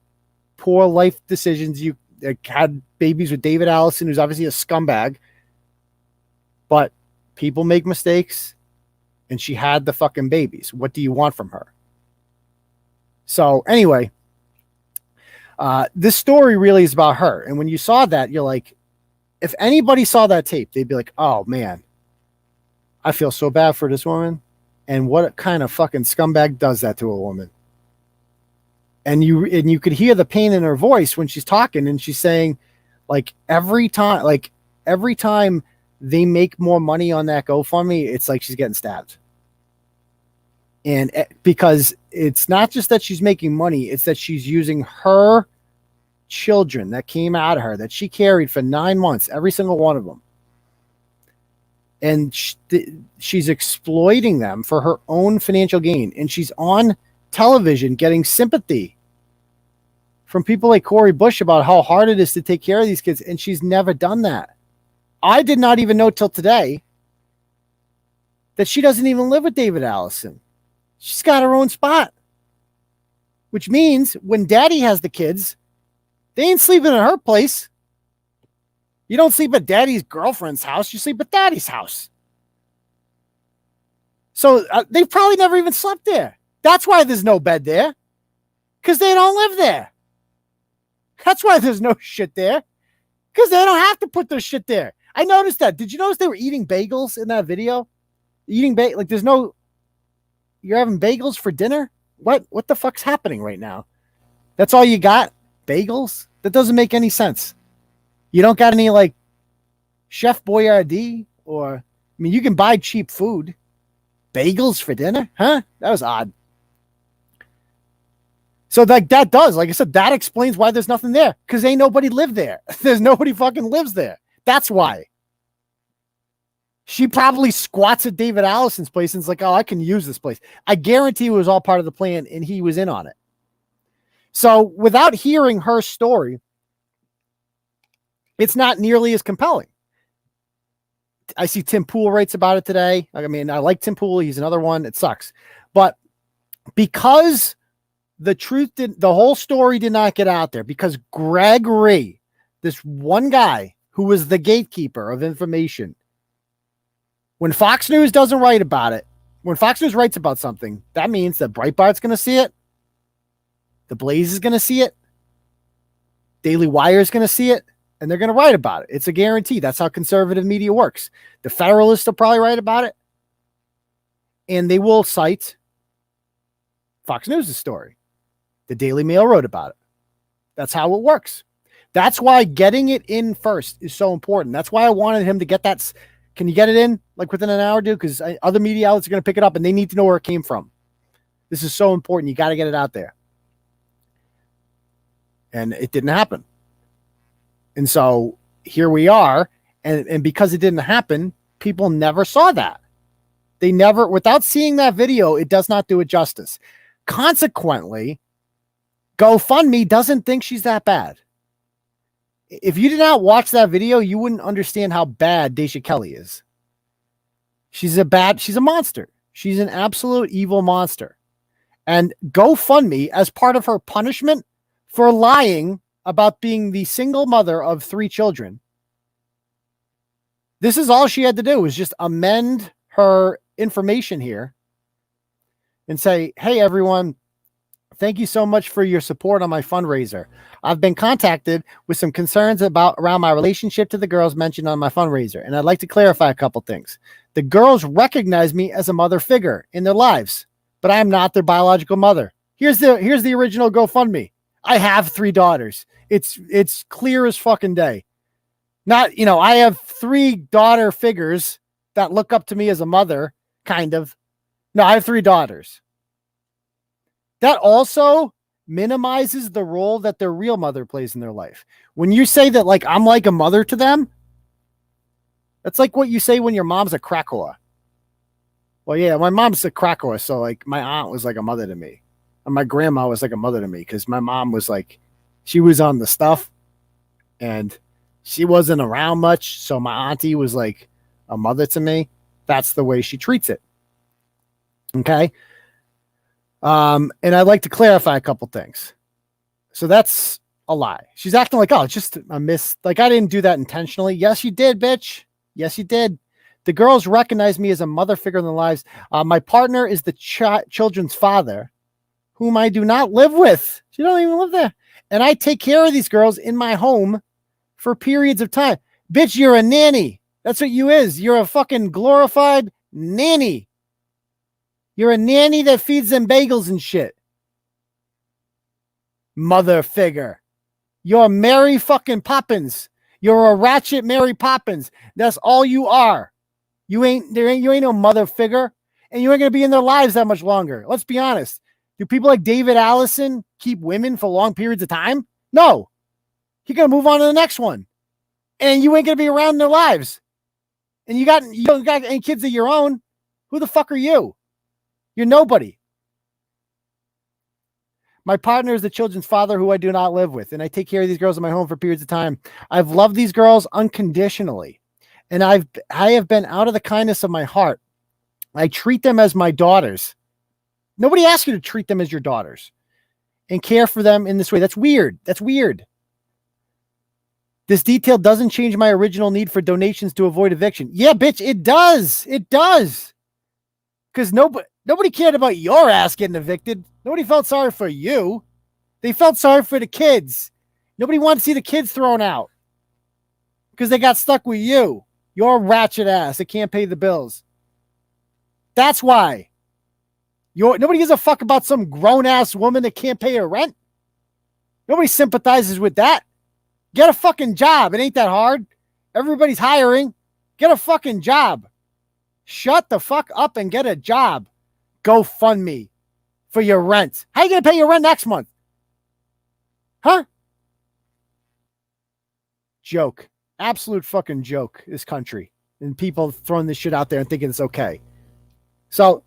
poor life decisions. You had babies with David Allison, who's obviously a scumbag. But people make mistakes, and she had the fucking babies. What do you want from her? So anyway, this story really is about her. And when you saw that, you're like, if anybody saw that tape, they'd be like, oh man, I feel so bad for this woman. And what kind of fucking scumbag does that to a woman? And you could hear the pain in her voice when she's talking, and she's saying, like, every time they make more money on that GoFundMe, it's like she's getting stabbed. And because it's not just that she's making money, it's that she's using her children that came out of her, that she carried for 9 months, every single one of them. And she's exploiting them for her own financial gain. And she's on television getting sympathy from people like Cori Bush about how hard it is to take care of these kids. And she's never done that. I did not even know till today that she doesn't even live with David Allison. She's got her own spot, which means when daddy has the kids, they ain't sleeping at her place. You don't sleep at daddy's girlfriend's house. You sleep at daddy's house. So they probably never even slept there. That's why there's no bed there, because they don't live there. That's why there's no shit there, because they don't have to put their shit there. I noticed that. Did you notice they were eating bagels in that video? Like there's no, you're having bagels for dinner? What the fuck's happening right now? That's all you got? Bagels? That doesn't make any sense. You don't got any like Chef Boyardee you can buy cheap food. Bagels for dinner? Huh? That was odd. So like that does, like I said, that explains why there's nothing there. Because ain't nobody lived there. There's nobody fucking lives there. That's why. She probably squats at David Allison's place and is like, oh, I can use this place. I guarantee it was all part of the plan and he was in on it. So without hearing her story, it's not nearly as compelling. I see Tim Pool writes about it today. I mean, I like Tim Pool. He's another one. It sucks. But because the whole story did not get out there, because Gregg Re, this one guy who was the gatekeeper of information, when Fox News doesn't write about it, when Fox News writes about something, that means that Breitbart's going to see it. The Blaze is going to see it. Daily Wire is going to see it. And they're going to write about it. It's a guarantee. That's how conservative media works. The Federalists will probably write about it. And they will cite Fox News' story. The Daily Mail wrote about it. That's how it works. That's why getting it in first is so important. That's why I wanted him to get that. Can you get it in like within an hour, dude? Because other media outlets are going to pick it up and they need to know where it came from. This is so important. You got to get it out there. And it didn't happen. And so here we are. And because it didn't happen, people never saw that. They never, without seeing that video, it does not do it justice. Consequently, GoFundMe doesn't think she's that bad. If you did not watch that video, you wouldn't understand how bad Dasha Kelly is. She's a monster. She's an absolute evil monster. And GoFundMe, as part of her punishment for lying about being the single mother of 3 children, this is all she had to do, was just amend her information here and say, hey, everyone, thank you so much for your support on my fundraiser. I've been contacted with some concerns around my relationship to the girls mentioned on my fundraiser, and I'd like to clarify a couple things. The girls recognize me as a mother figure in their lives, but I am not their biological mother. Here's the original GoFundMe. I have 3 daughters. It's clear as fucking day. Not, I have 3 daughter figures that look up to me as a mother, kind of. No, I have 3 daughters. That also minimizes the role that their real mother plays in their life. When you say that, like, I'm like a mother to them, that's like what you say when your mom's a crackor. Well, yeah, my mom's a crackor, so like my aunt was like a mother to me. And my grandma was like a mother to me because my mom was like, she was on the stuff and she wasn't around much. So my auntie was like a mother to me. That's the way she treats it. Okay. And I'd like to clarify a couple things. So that's a lie. She's acting like, oh, it's just a miss. Like, I didn't do that intentionally. Yes, you did, bitch. Yes, you did. The girls recognize me as a mother figure in their lives. My partner is the children's father, whom I do not live with. She don't even live there. And I take care of these girls in my home for periods of time. Bitch, you're a nanny. That's what you is. You're a fucking glorified nanny. You're a nanny that feeds them bagels and shit. Mother figure. You're Mary fucking Poppins. You're a ratchet Mary Poppins. That's all you are. You ain't no mother figure, and you ain't gonna be in their lives that much longer. Let's be honest. Do people like David Allison keep women for long periods of time? No. You're gonna move on to the next one, and you ain't gonna be around in their lives. And you don't got any kids of your own. Who the fuck are you? You're nobody. My partner is the children's father who I do not live with, and I take care of these girls in my home for periods of time. I've loved these girls unconditionally, and I have been out of the kindness of my heart. I treat them as my daughters. Nobody asked you to treat them as your daughters and care for them in this way. That's weird. That's weird. This detail doesn't change my original need for donations to avoid eviction. Yeah, bitch, it does. It does. Because nobody cared about your ass getting evicted. Nobody felt sorry for you. They felt sorry for the kids. Nobody wanted to see the kids thrown out because they got stuck with you. Your ratchet ass that can't pay the bills. That's why. Nobody gives a fuck about some grown-ass woman that can't pay her rent. Nobody sympathizes with that. Get a fucking job. It ain't that hard. Everybody's hiring. Get a fucking job. Shut the fuck up and get a job. GoFundMe for your rent. How are you going to pay your rent next month? Huh? Joke. Absolute fucking joke, this country. And people throwing this shit out there and thinking it's okay. So,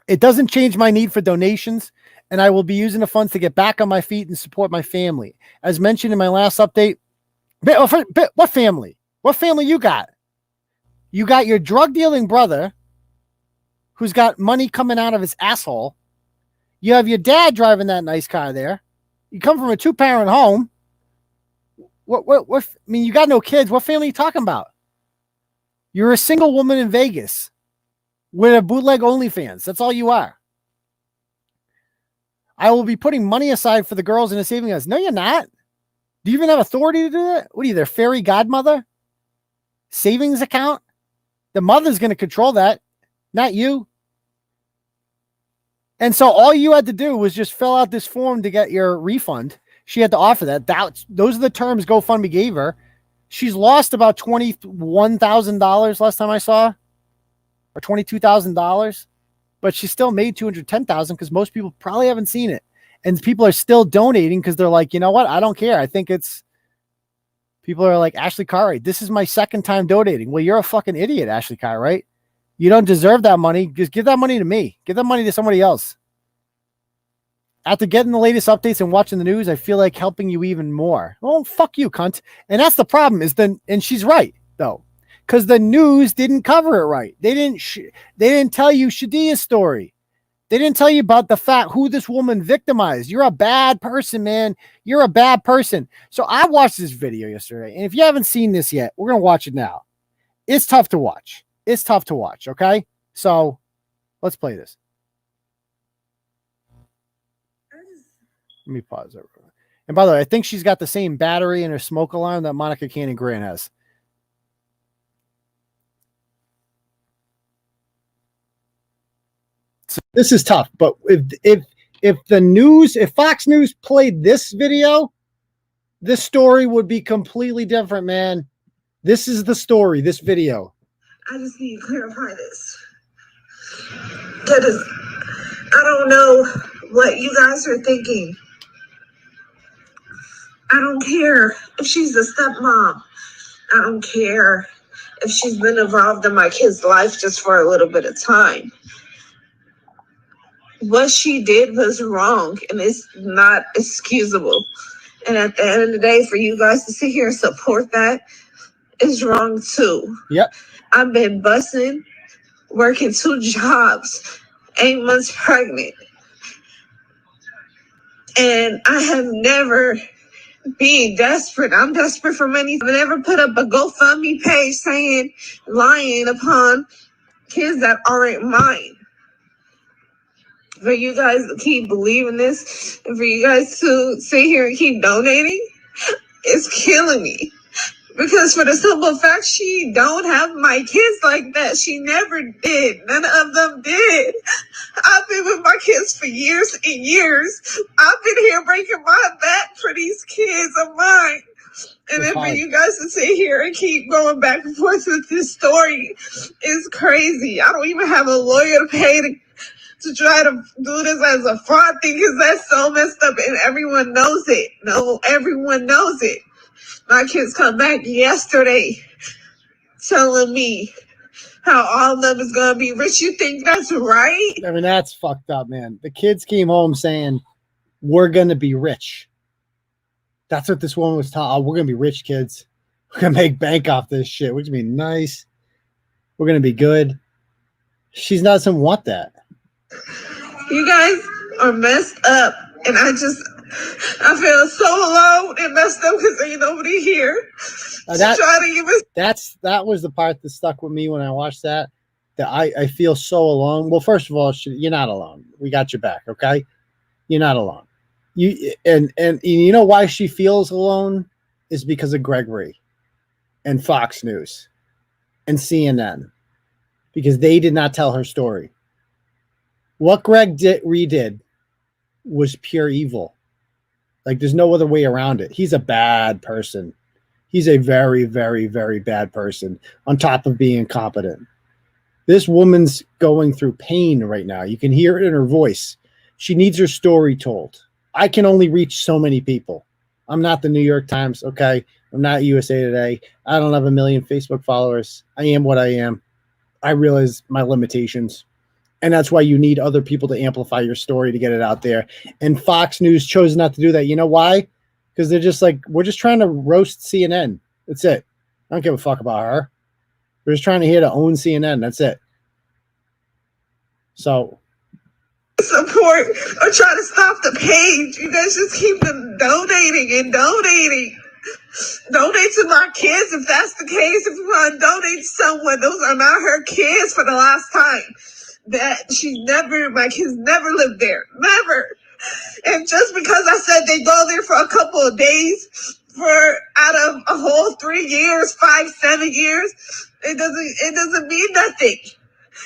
it doesn't change my need for donations, and I will be using the funds to get back on my feet and support my family. As mentioned in my last update, what family? What family you got? You got your drug dealing brother who's got money coming out of his asshole. You have your dad driving that nice car there. You come from a 2-parent home. I mean, you got no kids. What family are you talking about? You're a single woman in Vegas with a bootleg OnlyFans. That's all you are. I will be putting money aside for the girls in a savings account. No, you're not. Do you even have authority to do that? What are you, their fairy godmother? Savings account? The mother's going to control that, not you. And so all you had to do was just fill out this form to get your refund. She had to offer that. Those are the terms GoFundMe gave her. She's lost about $21,000 last time I saw, or $22,000, but she still made $210,000 because most people probably haven't seen it. And people are still donating because they're like, you know what? I don't care. I think people are like, Ashley Cartwright, this is my second time donating. Well, you're a fucking idiot, Ashley Cartwright. You don't deserve that money. Just give that money to me. Give that money to somebody else. After getting the latest updates and watching the news, I feel like helping you even more. Oh, fuck you, cunt. And that's the problem and she's right, though, because the news didn't cover it right. They didn't tell you Shadia's story. They didn't tell you about the fact who this woman victimized. You're a bad person, man. You're a bad person. So I watched this video yesterday, and if you haven't seen this yet, we're going to watch it now. It's tough to watch. It's tough to watch, okay? So let's play this. Let me pause it. And by the way, I think she's got the same battery in her smoke alarm that Monica Cannon Grant has. So this is tough, but if Fox News played this video, this story would be completely different, man. This is the story, this video. I just need to clarify this. That is, I don't know what you guys are thinking. I don't care if she's a stepmom. I don't care if she's been involved in my kid's life just for a little bit of time. What she did was wrong and it's not excusable. And at the end of the day, for you guys to sit here and support that is wrong too. Yep. I've been busting, working 2 jobs, 8 months pregnant. And I have never been desperate. I'm desperate for money. I've never put up a GoFundMe page saying, lying upon kids that aren't mine. For you guys to keep believing this, and for you guys to sit here and keep donating, it's killing me. Because for the simple fact, she don't have my kids like that. She never did. None of them did. I've been with my kids for years and years. I've been here breaking my back for these kids of mine. And then for you guys to sit here and keep going back and forth with this story is crazy. I don't even have a lawyer to pay to try to do this as a fraud thing because that's so messed up and everyone knows it. No, everyone knows it. My kids come back yesterday telling me how all of them is going to be rich. You think that's right? I mean, that's fucked up, man. The kids came home saying, we're going to be rich. That's what this woman was taught. Oh, we're going to be rich, kids. We're going to make bank off this shit. We're going to be nice. We're going to be good. She's not going to want that. You guys are messed up. And I feel so alone and messed up because ain't nobody here. That was the part that stuck with me when I watched that. That I feel so alone. Well, first of all, you're not alone. We got your back, okay? You're not alone. And you know why she feels alone is because of Gregg Re and Fox News and CNN, because they did not tell her story. What Gregg Re did was pure evil. Like, there's no other way around it. He's a bad person. He's a very, very, very bad person on top of being incompetent. This woman's going through pain right now. You can hear it in her voice. She needs her story told. I can only reach so many people. I'm not the New York Times, okay? I'm not USA Today. I don't have 1 million Facebook followers. I am what I am. I realize my limitations. And that's why you need other people to amplify your story to get it out there. And Fox News chose not to do that. You know why? Because they're just like, we're just trying to roast CNN. That's it. I don't give a fuck about her. We're just trying to own CNN. That's it. So. Support or try to stop the page. You guys just keep donating and donating. Donate to my kids if that's the case. If you want to donate to someone, those are not her kids for the last time. My kids never lived there. Never. And just because I said they go there for a couple of days out of a whole 3 years, 5, 7 years, it doesn't mean nothing.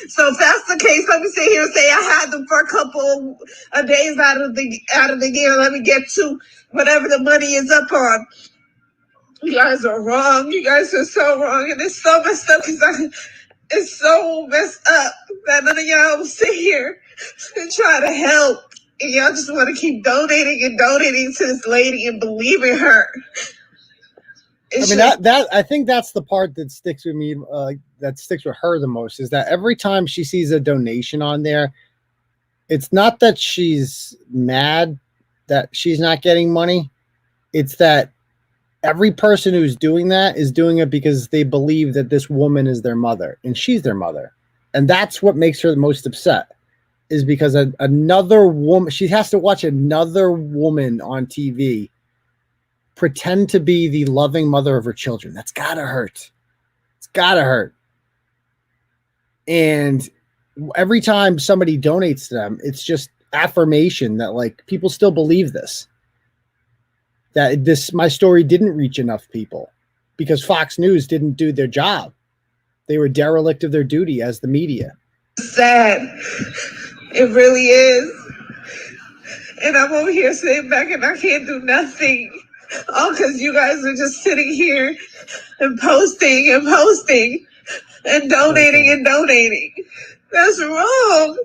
So if that's the case, let me sit here and say I had them for a couple of days out of the year. Let me get to whatever the money is up on. You guys are wrong. You guys are so wrong. And it's so messed up because it's so messed up that none of y'all will sit here and try to help. And y'all just want to keep donating and donating to this lady and believe in her. I think that's the part that sticks with me, that sticks with her the most, is that every time she sees a donation on there, it's not that she's mad that she's not getting money. It's that every person who's doing that is doing it because they believe that this woman is their mother and she's their mother. And that's what makes her the most upset, is because another woman, she has to watch another woman on TV pretend to be the loving mother of her children. That's gotta hurt. It's gotta hurt. And every time somebody donates to them, it's just affirmation that, like, people still believe this. That my story didn't reach enough people because Fox News didn't do their job. They were derelict of their duty as the media. Sad. It really is. And I'm over here sitting back and I can't do nothing. All because you guys are just sitting here and posting and donating and donating. That's wrong.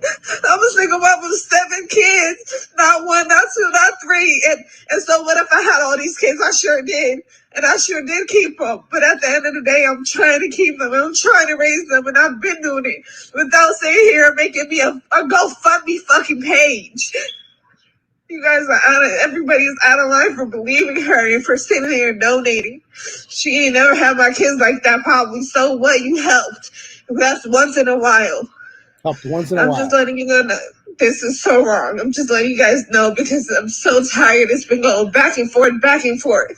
I'm a single mom of 7 kids. Not 1, not 2, not 3. And so what if I had all these kids? I sure did. And I sure did keep them. But at the end of the day, I'm trying to keep them. And I'm trying to raise them. And I've been doing it without sitting here making me a GoFundMe fucking page. You guys are everybody's out of line for believing her and for sitting there and donating. She ain't never had my kids like that probably. So what? You helped. That's once in a while. Helped once in a while. I'm just letting you know that this is so wrong. I'm just letting you guys know because I'm so tired. It's been going back and forth, back and forth.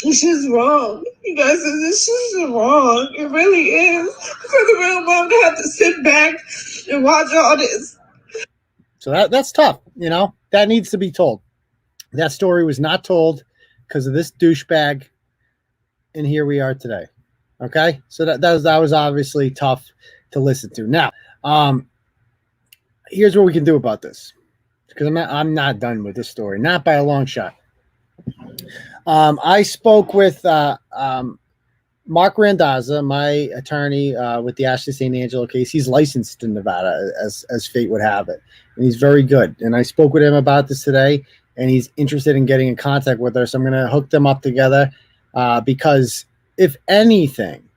It's just wrong. You guys, it's just wrong. It really is. For the real mom to have to sit back and watch all this. So that's tough. You know, that needs to be told. That story was not told because of this douchebag. And here we are today. Okay. So that was obviously tough to listen to. Now, here's what we can do about this, because I'm not done with this story, not by a long shot. I spoke with Mark Randazza, my attorney with the Ashley St. Angelo case. He's licensed in Nevada, as fate would have it, and he's very good. And I spoke with him about this today, and he's interested in getting in contact with her. So I'm going to hook them up together because if anything,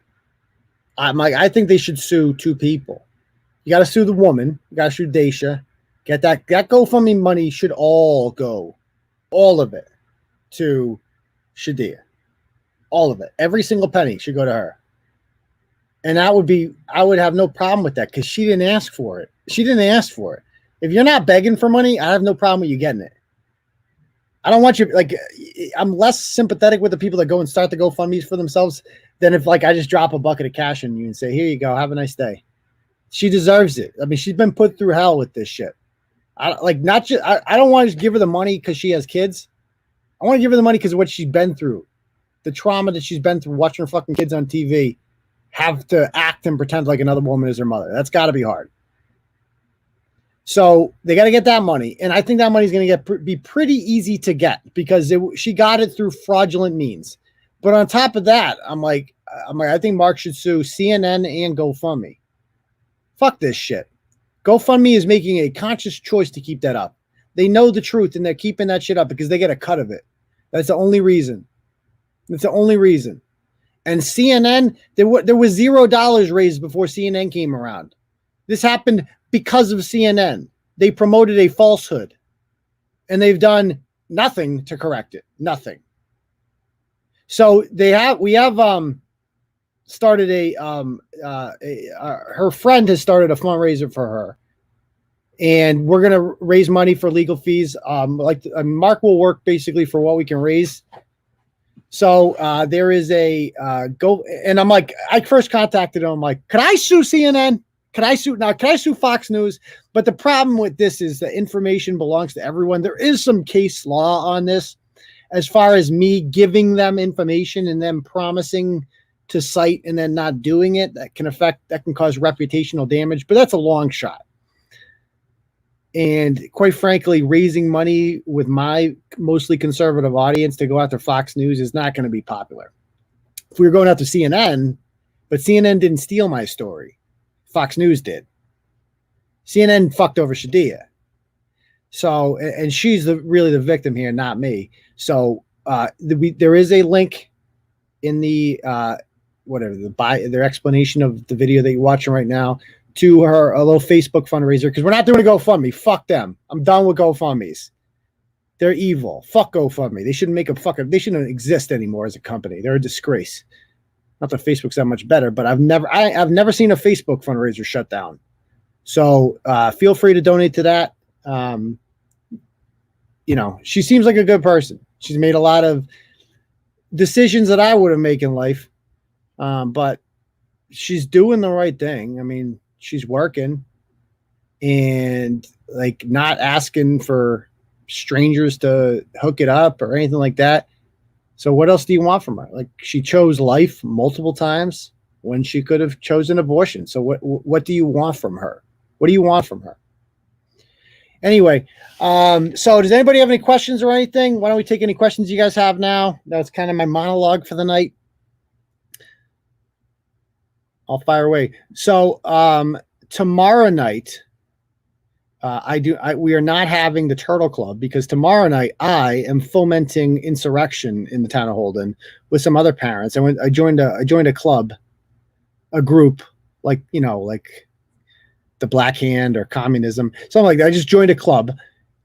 I think they should sue 2 people. You got to sue the woman. You got to sue Dasha. Get that GoFundMe money should all go, all of it, to Shadia. All of it. Every single penny should go to her. And I would have no problem with that because she didn't ask for it. She didn't ask for it. If you're not begging for money, I have no problem with you getting it. I don't want you, I'm less sympathetic with the people that go and start the GoFundMes for themselves than if I just drop a bucket of cash on you and say, here you go, have a nice day. She deserves it. I mean, she's been put through hell with this shit. I don't want to just give her the money because she has kids. I want to give her the money because of what she's been through. The trauma that she's been through watching her fucking kids on TV have to act and pretend like another woman is her mother. That's got to be hard. So they got to get that money. And I think that money is going to be pretty easy to get because she got it through fraudulent means. But on top of that, I'm like, I think Mark should sue CNN and GoFundMe. Fuck this shit. GoFundMe is making a conscious choice to keep that up. They know the truth and they're keeping that shit up because they get a cut of it. That's the only reason. That's the only reason. And CNN, there was $0 raised before CNN came around. This happened because of CNN. They promoted a falsehood and they've done nothing to correct it. Nothing. So we have started her friend has started a fundraiser for her, and we're going to raise money for legal fees. Mark will work basically for what we can raise. So there is a and I'm like, I first contacted him. I'm like, could I sue CNN? Could I sue Fox News? But the problem with this is the information belongs to everyone. There is some case law on this as far as me giving them information and them promising to cite and then not doing it. That can cause reputational damage, but that's a long shot. And quite frankly, raising money with my mostly conservative audience to go after Fox News is not going to be popular. If we were going after CNN, but CNN didn't steal my story. Fox News did. CNN fucked over Shadia. So, and she's really the victim here, not me. So there is a link in the their explanation of the video that you're watching right now to a little Facebook fundraiser, because we're not doing a GoFundMe. Fuck them. I'm done with GoFundMes. They're evil. Fuck GoFundMe. They shouldn't they shouldn't exist anymore as a company. They're a disgrace. Not that Facebook's that much better, but I've never seen a Facebook fundraiser shut down. So feel free to donate to that. She seems like a good person. She's made a lot of decisions that I would have made in life. But she's doing the right thing. I mean, she's working and not asking for strangers to hook it up or anything like that. So what else do you want from her? She chose life multiple times when she could have chosen abortion. So what do you want from her? What do you want from her? Anyway, so does anybody have any questions or anything? Why don't we take any questions you guys have now? That's kind of my monologue for the night. I'll fire away. So tomorrow night, we are not having the Turtle Club because tomorrow night I am fomenting insurrection in the town of Holden with some other parents. I joined a club, a group like the Black Hand or communism, something like that. I just joined a club,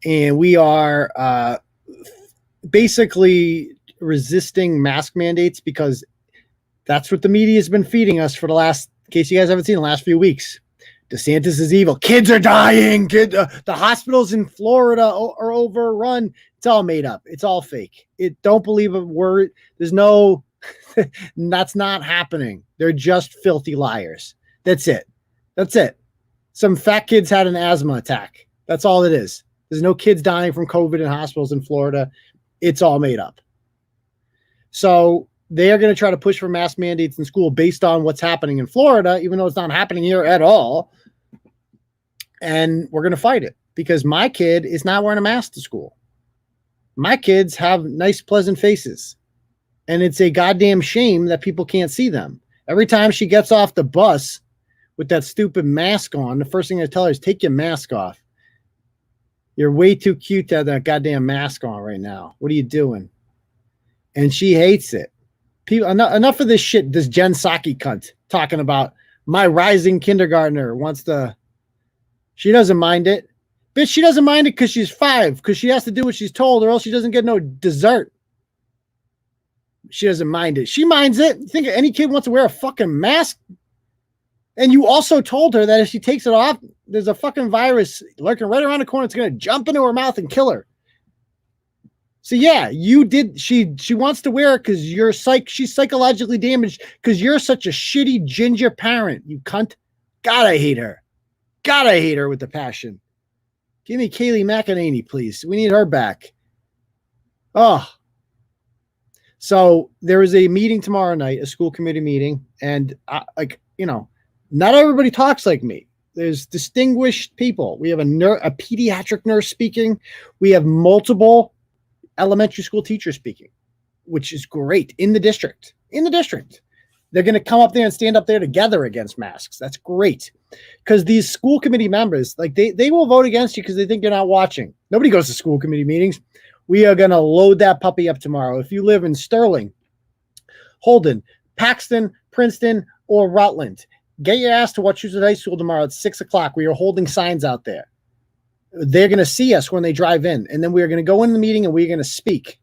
and we are basically resisting mask mandates because that's what the media has been feeding us for the last, in case you guys haven't seen, the last few weeks. DeSantis is evil. Kids are dying. The hospitals in Florida are overrun. It's all made up. It's all fake. Don't believe a word. There's no, that's not happening. They're just filthy liars. That's it. That's it. Some fat kids had an asthma attack. That's all it is. There's no kids dying from COVID in hospitals in Florida. It's all made up. So they are going to try to push for mask mandates in school based on what's happening in Florida, even though it's not happening here at all. And we're going to fight it because my kid is not wearing a mask to school. My kids have nice, pleasant faces. And it's a goddamn shame that people can't see them. Every time she gets off the bus with that stupid mask on, the first thing I tell her is take your mask off. You're way too cute to have that goddamn mask on right now. What are you doing? And she hates it. People, enough of this shit, this Jen Psaki cunt talking about my rising kindergartner wants to. She doesn't mind it. Bitch, she doesn't mind it because she's 5, because she has to do what she's told or else she doesn't get no dessert. She doesn't mind it. She minds it. You think any kid wants to wear a fucking mask? And you also told her that if she takes it off, there's a fucking virus lurking right around the corner. It's going to jump into her mouth and kill her. So yeah, you did. She wants to wear it because she's psychologically damaged because you're such a shitty ginger parent, you cunt. God, I hate her. God, I hate her with a passion. Give me Kaylee McEnany, please. We need her back. Oh. So there is a meeting tomorrow night, a school committee meeting, and not everybody talks like me. There's distinguished people. We have a pediatric nurse speaking. We have multiple elementary school teachers speaking, which is great in the district. They're going to come up there and stand up there together against masks. That's great. Because these school committee members, like they will vote against you because they think you're not watching. Nobody goes to school committee meetings. We are going to load that puppy up tomorrow. If you live in Sterling, Holden, Paxton, Princeton, or Rutland, get your ass to Wachusett High School tomorrow at 6:00. We are holding signs out there. They're going to see us when they drive in. And then we are going to go in the meeting and we're going to speak.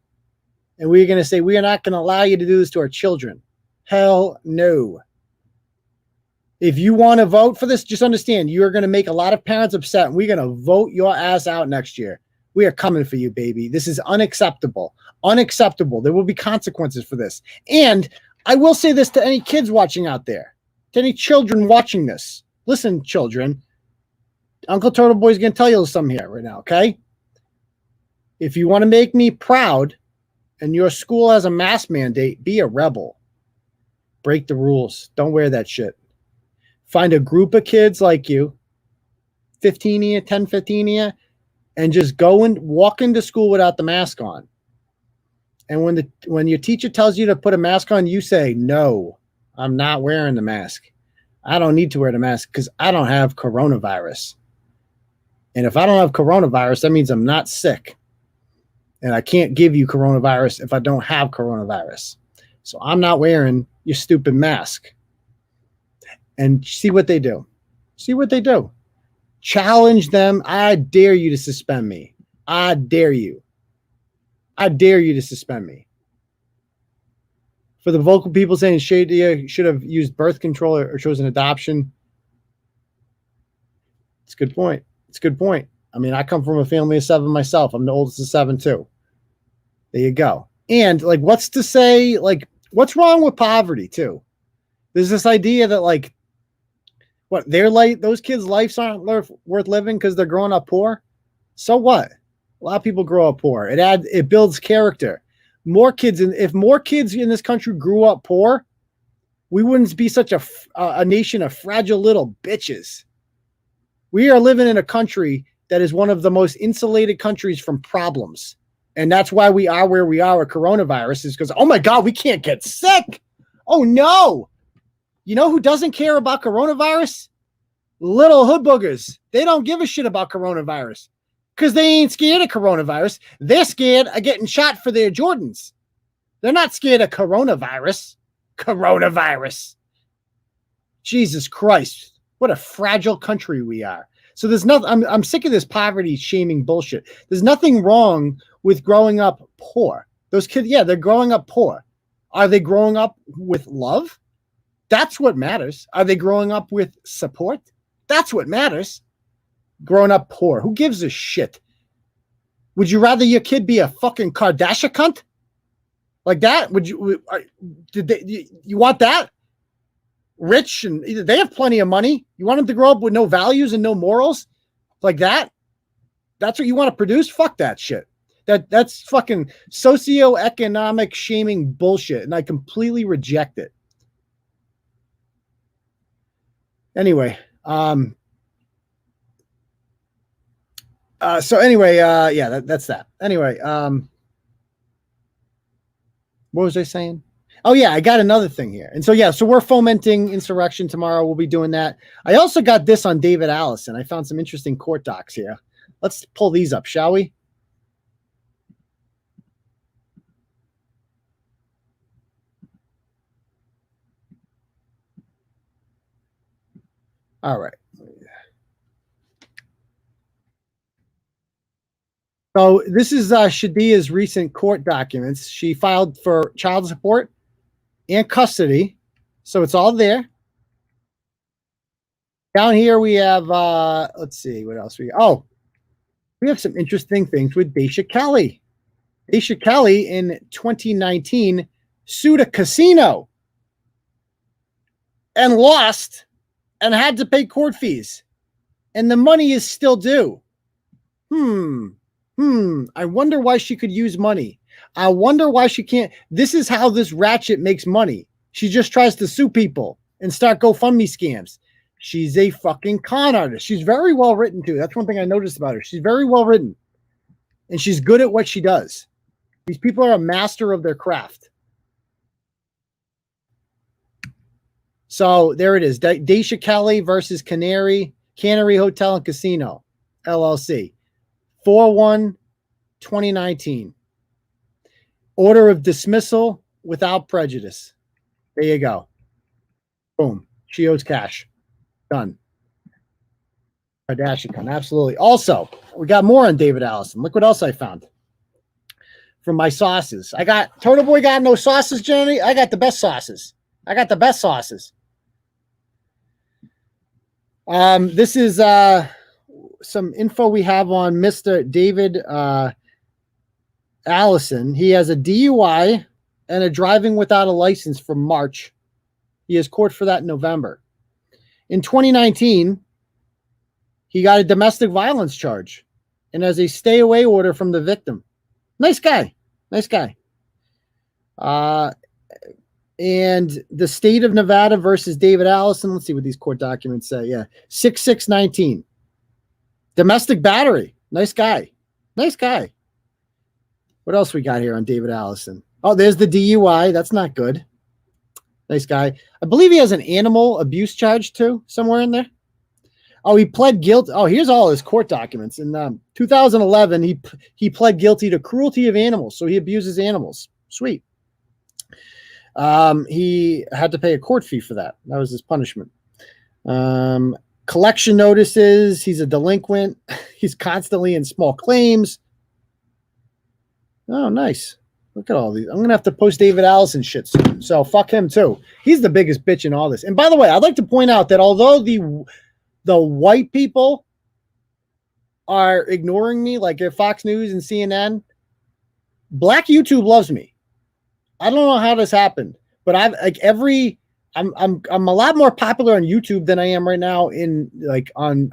And we're going to say, we are not going to allow you to do this to our children. Hell no. If you want to vote for this, just understand you're going to make a lot of parents upset and we're going to vote your ass out next year. We are coming for you, baby. This is unacceptable. Unacceptable. There will be consequences for this. And I will say this to any kids watching out there, to any children watching this. Listen, children. Uncle Turtleboy is going to tell you something here right now, okay? If you want to make me proud and your school has a mask mandate, be a rebel. Break the rules. Don't wear that shit. Find a group of kids like you, 15 of you, 10, 15 of you, and just go and walk into school without the mask on. And when your teacher tells you to put a mask on, you say, no, I'm not wearing the mask. I don't need to wear the mask because I don't have coronavirus. And if I don't have coronavirus, that means I'm not sick. And I can't give you coronavirus if I don't have coronavirus. So I'm not wearing your stupid mask. And see what they do. See what they do. Challenge them. I dare you to suspend me. I dare you. I dare you to suspend me. For the vocal people saying Shadia should have used birth control or chosen adoption. It's a good point. It's a good point. I mean, I come from a family of 7 myself. I'm the oldest of 7 too. There you go. And like, what's to say, like, what's wrong with poverty too? There's this idea that like, what, their life, those kids' lives aren't worth living because they're growing up poor. So what? A lot of people grow up poor. It builds character. More kids, if more kids in this country grew up poor, we wouldn't be such a nation of fragile little bitches. We are living in a country that is one of the most insulated countries from problems. And that's why we are where we are with coronavirus, is because, oh my God, we can't get sick. Oh no. You know who doesn't care about coronavirus? Little hood boogers. They don't give a shit about coronavirus because they ain't scared of coronavirus. They're scared of getting shot for their Jordans. They're not scared of coronavirus. Coronavirus. Jesus Christ. What a fragile country we are. So there's nothing, I'm sick of this poverty shaming bullshit. There's nothing wrong with growing up poor. Those kids, yeah, they're growing up poor. Are they growing up with love? That's what matters. Are they growing up with support? That's what matters. Growing up poor. Who gives a shit? Would you rather your kid be a fucking Kardashian cunt? Like that? Would you, you want that? Rich and they have plenty of money. You want them to grow up with no values and no morals like that? That's what you want to produce? Fuck that shit. That's fucking socioeconomic shaming bullshit, and I completely reject it. Anyway, yeah, that's that. Anyway, what was I saying? Oh yeah, I got another thing here. And so, yeah, so we're fomenting insurrection tomorrow. We'll be doing that. I also got this on David Allison. I found some interesting court docs here. Let's pull these up, shall we? All right. So this is Shadia's recent court documents. She filed for child support and custody. So it's all there. Down here we have, let's see, what else we have some interesting things with Dasha Kelly. Dasha Kelly in 2019 sued a casino and lost and had to pay court fees. And the money is still due. I wonder why she could use money. I wonder why she can't. This is how this ratchet makes money. She just tries to sue people and start GoFundMe scams. She's a fucking con artist. She's very well written too. That's one thing I noticed about her. She's very well written and she's good at what she does. These people are a master of their craft. So there it is. Dasha Kelly versus Canary Hotel and Casino, LLC. 4/1/2019. Order of dismissal without prejudice. There you go. Boom. She owes cash. Done. Kardashian. Absolutely. Also, we got more on David Allison. Look what else I found from my sauces. I got Turtleboy got no sauces, Jenny. I got the best sauces. This is some info we have on Mr. David Allison. He has a DUI and a driving without a license from March. He has court for that in November. In 2019, he got a domestic violence charge and has a stay away order from the victim. Nice guy. And the state of Nevada versus David Allison. Let's see what these court documents say. Yeah. 6/6/19. Domestic battery. Nice guy. What else we got here on David Allison? Oh, there's the DUI. That's not good. Nice guy. I believe he has an animal abuse charge too, somewhere in there. Oh, he pled guilty. Oh, here's all his court documents. In 2011, he pled guilty to cruelty of animals. So he abuses animals. Sweet. He had to pay a court fee for that. That was his punishment. Collection notices. He's a delinquent. He's constantly in small claims. Oh, nice. Look at all these. I'm going to have to post David Allison shit soon. So fuck him too. He's the biggest bitch in all this. And by the way, I'd like to point out that although the white people are ignoring me, like at Fox News and CNN, Black YouTube loves me. I don't know how this happened, but I'm a lot more popular on YouTube than I am right now I'm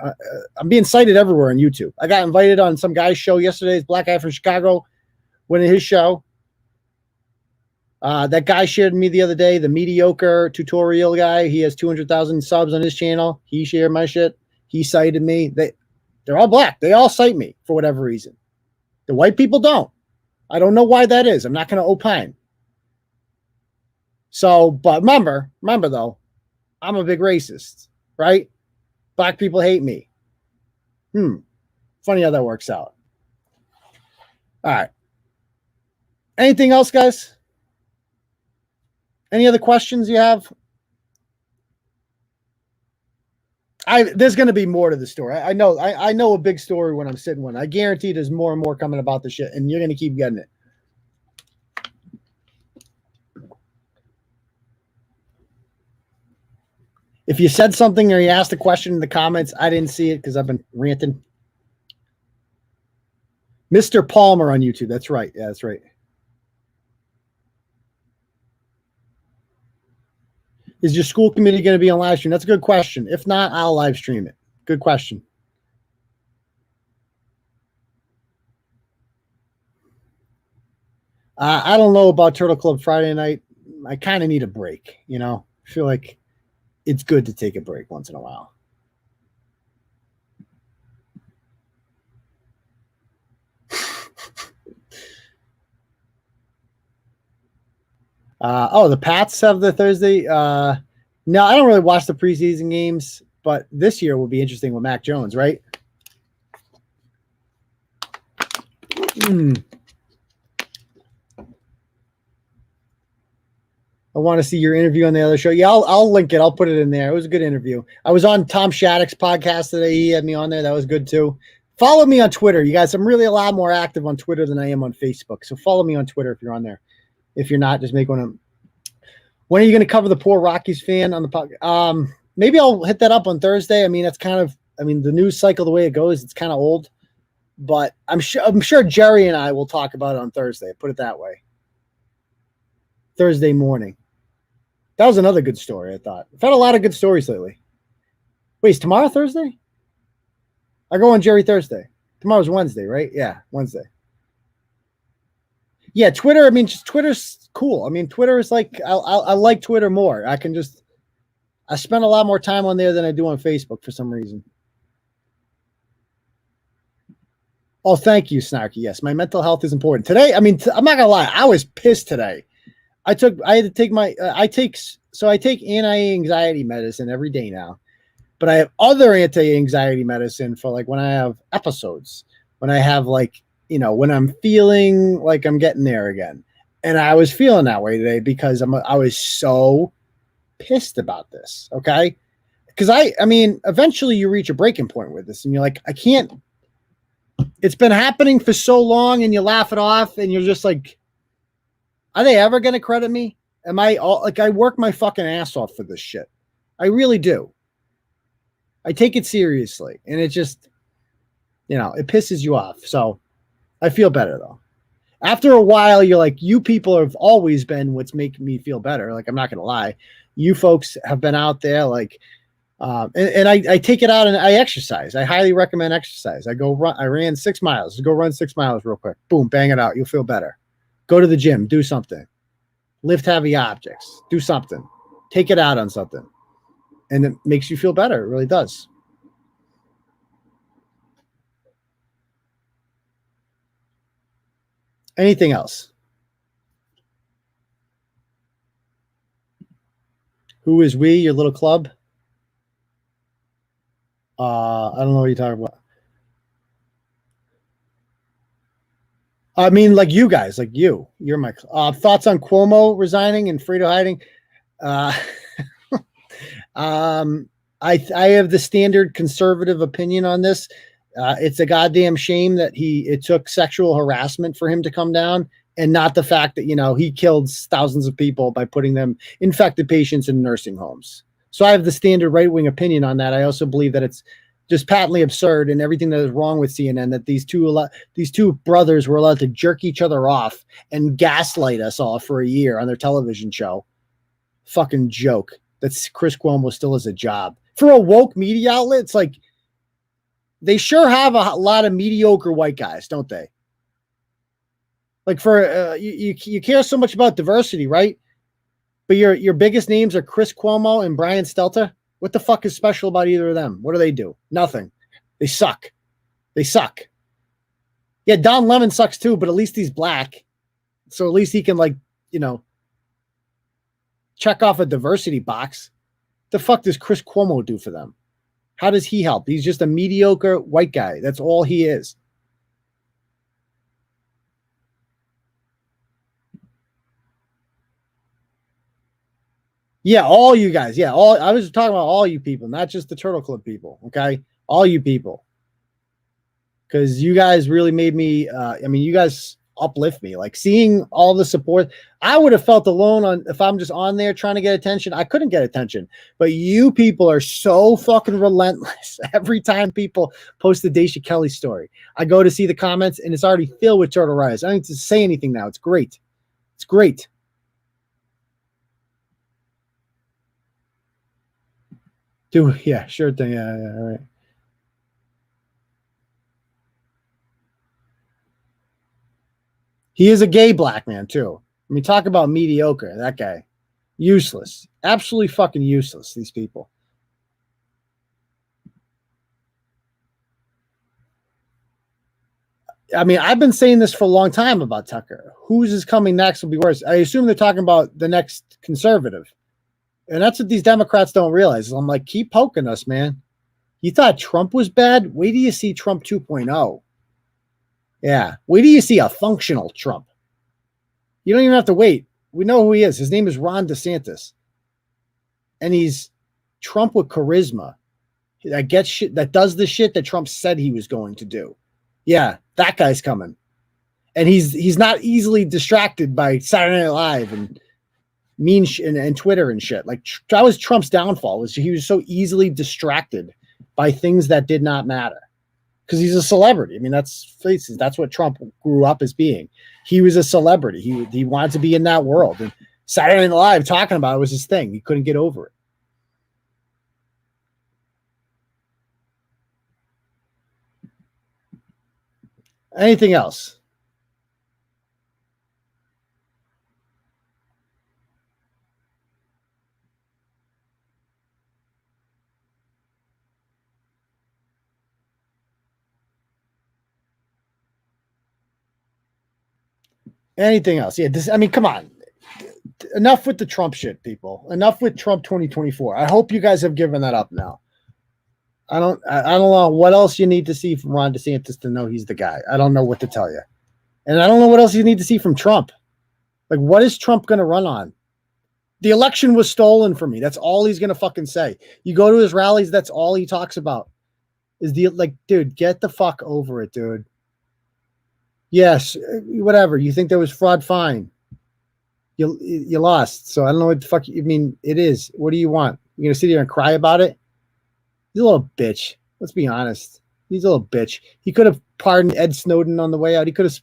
being cited everywhere on YouTube. I got invited on some guy's show yesterday. This black guy from Chicago went in his show. That guy shared me the other day, the mediocre tutorial guy. He has 200,000 subs on his channel. He shared my shit. He cited me. They're all black. They all cite me for whatever reason. The white people don't. I don't know why that is. I'm not going to opine. So, but remember though, I'm a big racist, right? Black people hate me. Funny how that works out. All right. Anything else, guys? Any other questions you have? There's going to be more to the story. I know a big story when I'm sitting one. I guarantee there's more and more coming about the shit, and you're going to keep getting it. If you said something or you asked a question in the comments, I didn't see it because I've been ranting. Mr. Palmer on YouTube. That's right. Yeah, that's right. Is your school committee going to be on live stream? That's a good question. If not, I'll live stream it. Good question. I don't know about Turtle Club Friday night. I kind of need a break, you know? I feel like it's good to take a break once in a while. The Pats have the Thursday. No, I don't really watch the preseason games, but this year will be interesting with Mac Jones, right? I want to see your interview on the other show. Yeah, I'll link it. I'll put it in there. It was a good interview. I was on Tom Shattuck's podcast today. He had me on there. That was good too. Follow me on Twitter, you guys. I'm really a lot more active on Twitter than I am on Facebook. So follow me on Twitter if you're on there. If you're not, just make one of them. When are you going to cover the poor Rockies fan on the podcast? Maybe I'll hit that up on Thursday. I mean, that's kind of, the news cycle, the way it goes, it's kind of old. But I'm sure Jerry and I will talk about it on Thursday. Put it that way. Thursday morning. That was another good story, I thought. I've had a lot of good stories lately. Wait, is tomorrow Thursday? I go on Jerry Thursday. Tomorrow's Wednesday, right? Yeah, Wednesday. Yeah, Twitter, just Twitter's cool. Twitter is like, I like Twitter more. I spend a lot more time on there than I do on Facebook for some reason. Oh, thank you, Snarky. Yes, my mental health is important. Today, I'm not going to lie. I was pissed today. I had to take I take anti-anxiety medicine every day now, but I have other anti-anxiety medicine for like when I have episodes, when I have when I'm feeling like I'm getting there again. And I was feeling that way today because I was so pissed about this. Okay. Cause eventually you reach a breaking point with this and you're like, I can't, it's been happening for so long and you laugh it off and you're just like, are they ever going to credit me? Am I I work my fucking ass off for this shit. I really do. I take it seriously and it just, it pisses you off. So I feel better though. After a while, you're like, you people have always been what's making me feel better. Like, I'm not going to lie. You folks have been out there and I take it out and I exercise. I highly recommend exercise. I ran 6 miles. Go run 6 miles real quick. Boom, bang it out. You'll feel better. Go to the gym, do something. Lift heavy objects, do something. Take it out on something. And it makes you feel better. It really does. Anything else? Who is we, your little club? I don't know what you're talking about. Like you guys, like you're my thoughts on Cuomo resigning and Frito hiding. I have the standard conservative opinion on this. It's a goddamn shame that it took sexual harassment for him to come down and not the fact that, he killed thousands of people by putting them infected patients in nursing homes. So I have the standard right-wing opinion on that. I also believe that it's just patently absurd and everything that is wrong with CNN, that these two brothers were allowed to jerk each other off and gaslight us all for a year on their television show. Fucking joke. That's Chris Cuomo still has a job. For a woke media outlet, it's like, they sure have a lot of mediocre white guys, don't they? Like for you care so much about diversity, right? But your biggest names are Chris Cuomo and Brian Stelter. What the fuck is special about either of them? What do they do? Nothing. They suck. They suck. Yeah, Don Lemon sucks too, but at least he's black. So at least he can check off a diversity box. The fuck does Chris Cuomo do for them? How does he help? He's just a mediocre white guy. That's all he is. Yeah, all you guys. Yeah, all I was talking about all you people, not just the Turtle Club people. Okay, all you people, because you guys really made me. You guys uplift me. Like seeing all the support, I would have felt alone if I'm just on there trying to get attention. I couldn't get attention, but you people are so fucking relentless. Every time people post the Dasha Kelly story, I go to see the comments and it's already filled with Turtle Riders. I don't need to say anything now. It's great. It's great. Yeah, sure thing. Yeah, all right. He is a gay black man too. I mean, talk about mediocre. That guy, useless, absolutely fucking useless. These people. I mean, I've been saying this for a long time about Tucker. Who's is coming next will be worse. I assume they're talking about the next conservative. And that's what these Democrats don't realize. I'm like, keep poking us, man. You thought Trump was bad? Wait till you see Trump 2.0. Yeah. Wait till you see a functional Trump. You don't even have to wait. We know who he is. His name is Ron DeSantis. And he's Trump with charisma. That gets shit, that does the shit that Trump said he was going to do. Yeah, that guy's coming. And he's not easily distracted by Saturday Night Live and mean and Twitter and shit. Like that was Trump's downfall. Was he was so easily distracted by things that did not matter because he's a celebrity. I mean, that's what Trump grew up as being. He was a celebrity. He wanted to be in that world, and Saturday Night Live talking about it was his thing. He couldn't get over it. Anything else? Anything else? Yeah, come on. Enough with the Trump shit, people. Enough with Trump 2024. I hope you guys have given that up now. I don't know what else you need to see from Ron DeSantis to know he's the guy. I don't know what to tell you. And I don't know what else you need to see from Trump. Like, what is Trump going to run on? The election was stolen from me. That's all he's going to fucking say. You go to his rallies, that's all he talks about. Dude, get the fuck over it, dude. Yes, whatever. You think there was fraud? Fine. You lost. So I don't know what the fuck you mean. It is. What do you want? You're gonna sit here and cry about it? He's a little bitch. Let's be honest. He's a little bitch. He could have pardoned Ed Snowden on the way out. He could have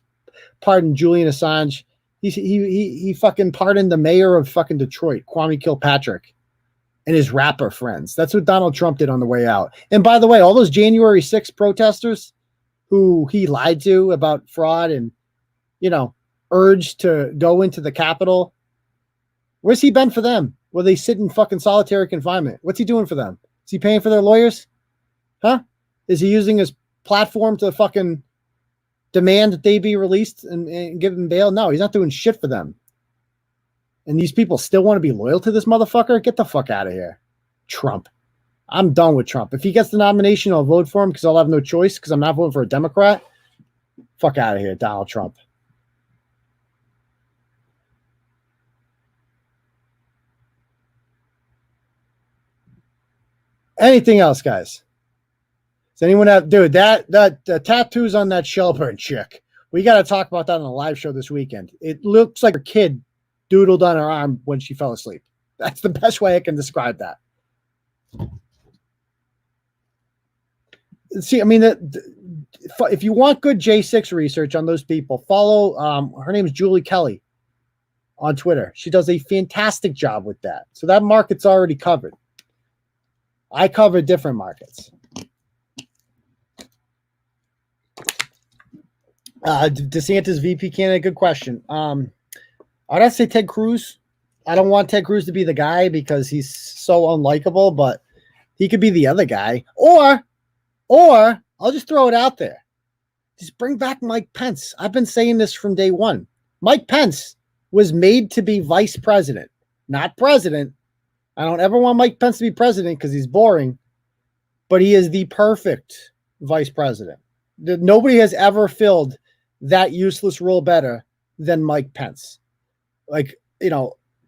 pardoned Julian Assange. He fucking pardoned the mayor of fucking Detroit, Kwame Kilpatrick, and his rapper friends. That's what Donald Trump did on the way out. And by the way, all those January 6th protesters who he lied to about fraud and, urged to go into the Capitol. Where's he been for them? Will they sit in fucking solitary confinement? What's he doing for them? Is he paying for their lawyers? Huh? Is he using his platform to fucking demand that they be released and give them bail? No, he's not doing shit for them. And these people still want to be loyal to this motherfucker? Get the fuck out of here. Trump. I'm done with Trump. If he gets the nomination, I'll vote for him because I'll have no choice because I'm not voting for a Democrat. Fuck out of here, Donald Trump. Anything else, guys? Does anyone have, dude, that tattoos on that Shelburne chick? We got to talk about that on a live show this weekend. It looks like her kid doodled on her arm when she fell asleep. That's the best way I can describe that. See, I mean, if you want good J6 research on those people, follow, her name is Julie Kelly on Twitter. She does a fantastic job with that. So that market's already covered. I cover different markets. DeSantis VP candidate, good question. I'd say Ted Cruz. I don't want Ted Cruz to be the guy because he's so unlikable, but he could be the other guy. Or I'll just throw it out there. Just bring back Mike Pence. I've been saying this from day one. Mike Pence was made to be vice president, not president. I don't ever want Mike Pence to be president because he's boring, but he is the perfect vice president. Nobody has ever filled that useless role better than Mike Pence. Like,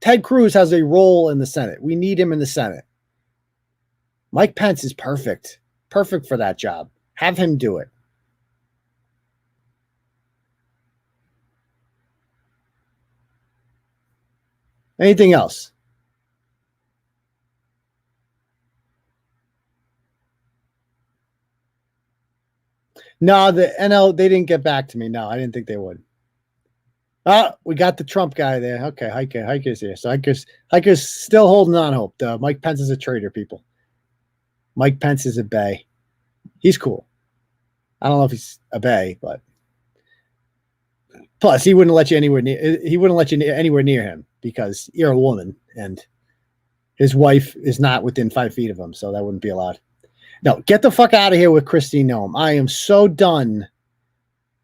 Ted Cruz has a role in the Senate. We need him in the Senate. Mike Pence is perfect. Perfect for that job. Have him do it. Anything else? No, the NL, they didn't get back to me. No, I didn't think they would. We got the Trump guy there. Okay, Hiker's here. So Hiker's still holding on hope. Mike Pence is a traitor, people. Mike Pence is a bae. He's cool. I don't know if he's a bae, but plus he wouldn't let you anywhere near him because you're a woman and his wife is not within 5 feet of him, so that wouldn't be allowed. No, get the fuck out of here with Kristi Noem. I am so done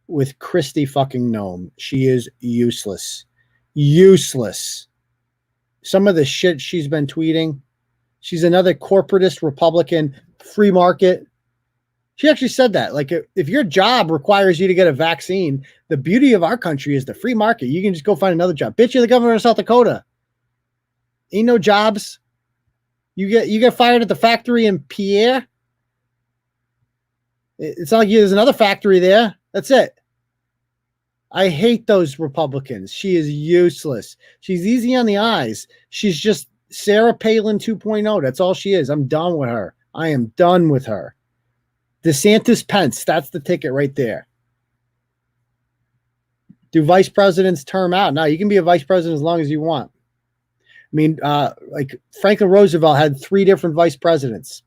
with Kristi fucking Noem. She is useless. Useless. Some of the shit she's been tweeting. She's another corporatist Republican, free market. She actually said that. Like, if your job requires you to get a vaccine, the beauty of our country is the free market. You can just go find another job. Bitch, you're the governor of South Dakota. Ain't no jobs. You get fired at the factory in Pierre. It's not like there's another factory there. That's it. I hate those Republicans. She is useless. She's easy on the eyes. She's just Sarah Palin 2.0. That's all she is. I'm done with her. I am done with her. DeSantis Pence. That's the ticket right there. Do vice presidents term out? No, you can be a vice president as long as you want. I mean, like Franklin Roosevelt had 3 different vice presidents.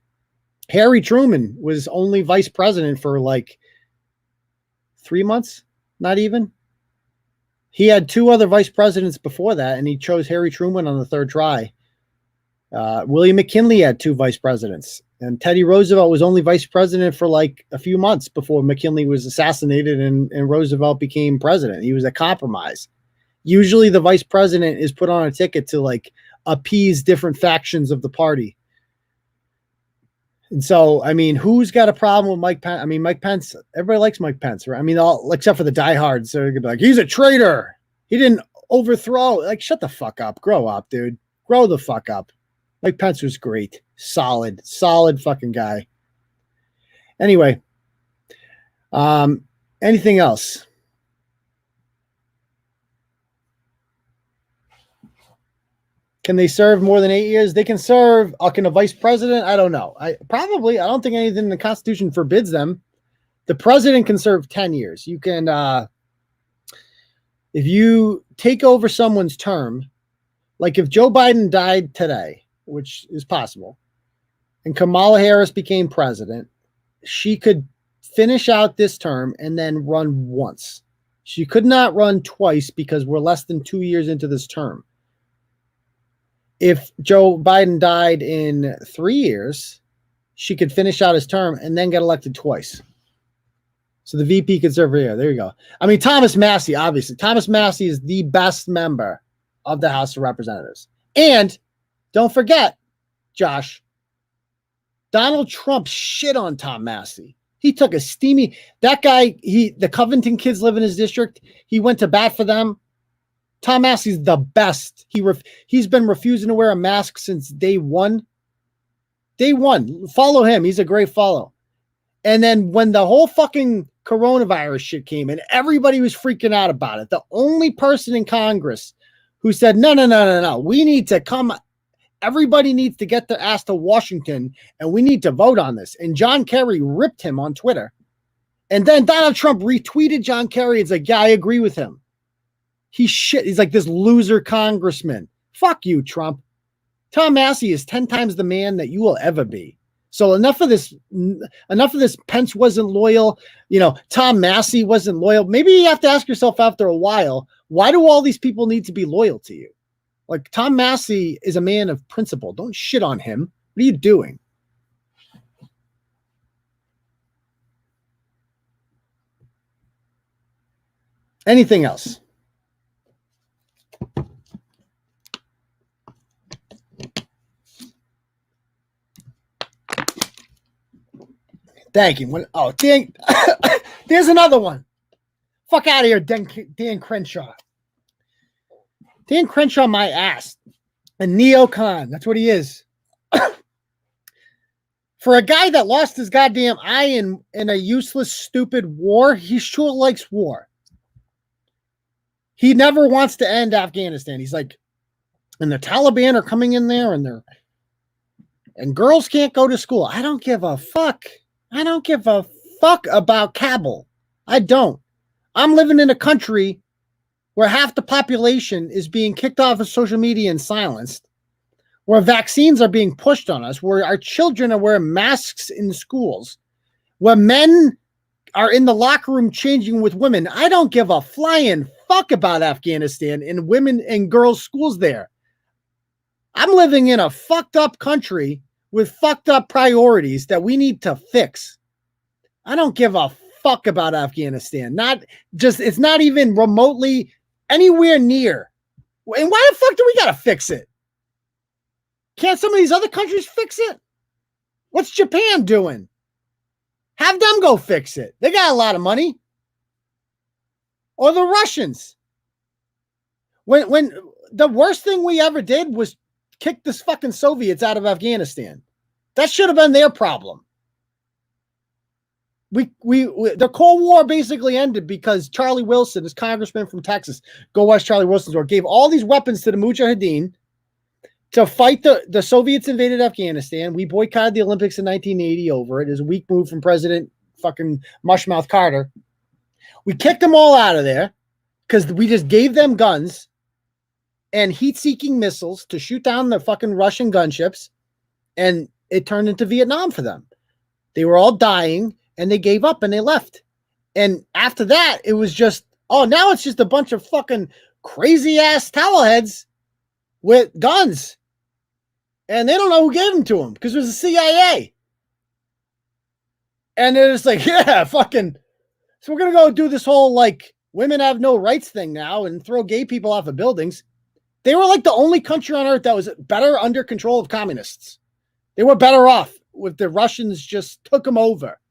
Harry Truman was only vice president for like 3 months, not even. He had 2 other vice presidents before that, and he chose Harry Truman on the 3rd try. William McKinley had 2 vice presidents, and Teddy Roosevelt was only vice president for like a few months before McKinley was assassinated and Roosevelt became president. He was a compromise. Usually the vice president is put on a ticket to like appease different factions of the party. And so, I mean, who's got a problem with Mike Pence? I mean, Mike Pence, everybody likes Mike Pence, right? I mean, all except for the diehards. So they're gonna be like, he's a traitor. He didn't overthrow. Like, shut the fuck up. Grow up, dude. Grow the fuck up. Mike Pence was great. Solid fucking guy. Anyway, anything else? Can they serve more than 8 years? They can serve. Can a vice president? I don't know. I don't think anything in the Constitution forbids them. The president can serve 10 years. You can, if you take over someone's term, like if Joe Biden died today, which is possible, and Kamala Harris became president, she could finish out this term and then run once. She could not run twice because we're less than 2 years into this term. If Joe Biden died in 3 years, she could finish out his term and then get elected twice. So the VP could serve a year. There you go. I mean, Thomas Massie, obviously. Thomas Massie is the best member of the House of Representatives. And don't forget, Josh, Donald Trump shit on Tom Massie. He took a steamy, that guy, the Covington kids live in his district. He went to bat for them. Tom Massie's the best. He's been refusing to wear a mask since day one. Day one. Follow him. He's a great follow. And then when the whole fucking coronavirus shit came and everybody was freaking out about it, the only person in Congress who said, no, we need to come, everybody needs to get their ass to Washington and we need to vote on this. And John Kerry ripped him on Twitter. And then Donald Trump retweeted John Kerry. It's like, yeah, I agree with him. He's shit. He's like this loser congressman. Fuck you, Trump. Tom Massie is 10 times the man that you will ever be. So enough of this. Pence wasn't loyal. Tom Massie wasn't loyal. Maybe you have to ask yourself after a while, why do all these people need to be loyal to you? Like, Tom Massie is a man of principle. Don't shit on him. What are you doing? Anything else? Thank you. Oh, dang. There's another one. Fuck out of here, Dan Crenshaw. Dan Crenshaw, my ass. A neocon. That's what he is. For a guy that lost his goddamn eye in a useless, stupid war, he sure likes war. He never wants to end Afghanistan. He's like, and the Taliban are coming in there and girls can't go to school. I don't give a fuck. I don't give a fuck about Kabul. I don't. I'm living in a country where half the population is being kicked off of social media and silenced, where vaccines are being pushed on us, where our children are wearing masks in schools, where men are in the locker room changing with women. I don't give a flying fuck about Afghanistan and women and girls' schools there. I'm living in a fucked up country with fucked up priorities that we need to fix. I don't give a fuck about Afghanistan. It's not even remotely anywhere near. And why the fuck do we gotta fix it? Can't some of these other countries fix it? What's Japan doing? Have them go fix it. They got a lot of money. Or the Russians. When the worst thing we ever did was kick the fucking Soviets out of Afghanistan. That should have been their problem. The Cold War basically ended because Charlie Wilson, this congressman from Texas, go watch Charlie Wilson's war, gave all these weapons to the Mujahideen to fight the Soviets invaded Afghanistan. We boycotted the Olympics in 1980 over it. It was a weak move from President fucking Mushmouth Carter. We kicked them all out of there because we just gave them guns and heat-seeking missiles to shoot down the fucking Russian gunships, and it turned into Vietnam for them. They were all dying, and they gave up, and they left. And after that, it was just, now it's just a bunch of fucking crazy-ass towelheads with guns. And they don't know who gave them to them, because it was the CIA. And they're just like, yeah, fucking, so we're going to go do this whole, like, women have no rights thing now and throw gay people off of buildings. They were like the only country on earth that was better under control of communists. They were better off if the Russians just took them over.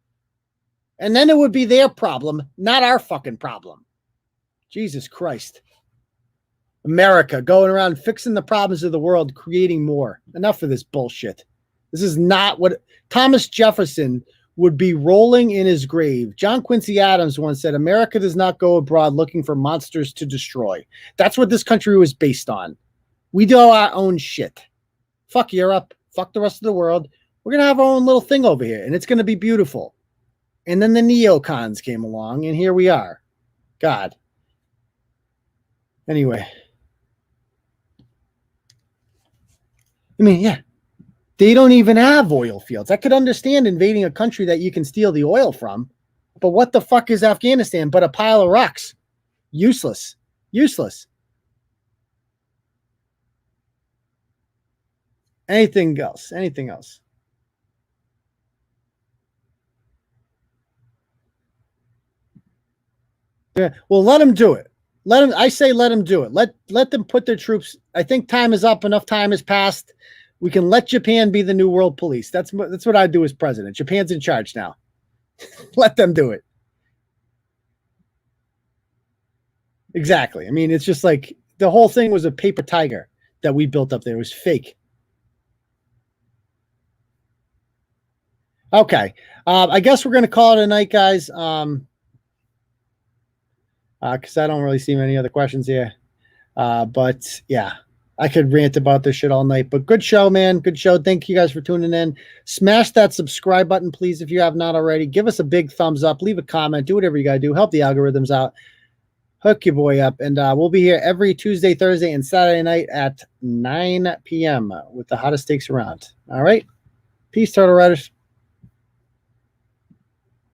And then it would be their problem, not our fucking problem. Jesus Christ. America going around fixing the problems of the world, creating more. Enough of this bullshit. This is not what Thomas Jefferson would be rolling in his grave. John Quincy Adams once said, America does not go abroad looking for monsters to destroy. That's what this country was based on. We do our own shit. Fuck Europe. Fuck the rest of the world. We're going to have our own little thing over here, and it's going to be beautiful. And then the neocons came along, and here we are. God. Anyway. I mean, yeah. They don't even have oil fields. I could understand invading a country that you can steal the oil from, but what the fuck is Afghanistan but a pile of rocks? Useless. Useless. Anything else? Anything else? Yeah, well, let them do it. Let them do it. Let them put their troops. I think time is up. Enough time has passed. We can let Japan be the new world police. That's what I'd do as president. Japan's in charge now. Let them do it. Exactly. I mean, it's just like the whole thing was a paper tiger that we built up there. It was fake. Okay. I guess we're going to call it a night, guys. Because I don't really see many other questions here. But yeah. I could rant about this shit all night, but good show, man. Good show. Thank you guys for tuning in. Smash that subscribe button, please, if you have not already. Give us a big thumbs up. Leave a comment. Do whatever you got to do. Help the algorithms out. Hook your boy up. And we'll be here every Tuesday, Thursday, and Saturday night at 9 p.m. with the hottest takes around. All right. Peace, Turtle Riders.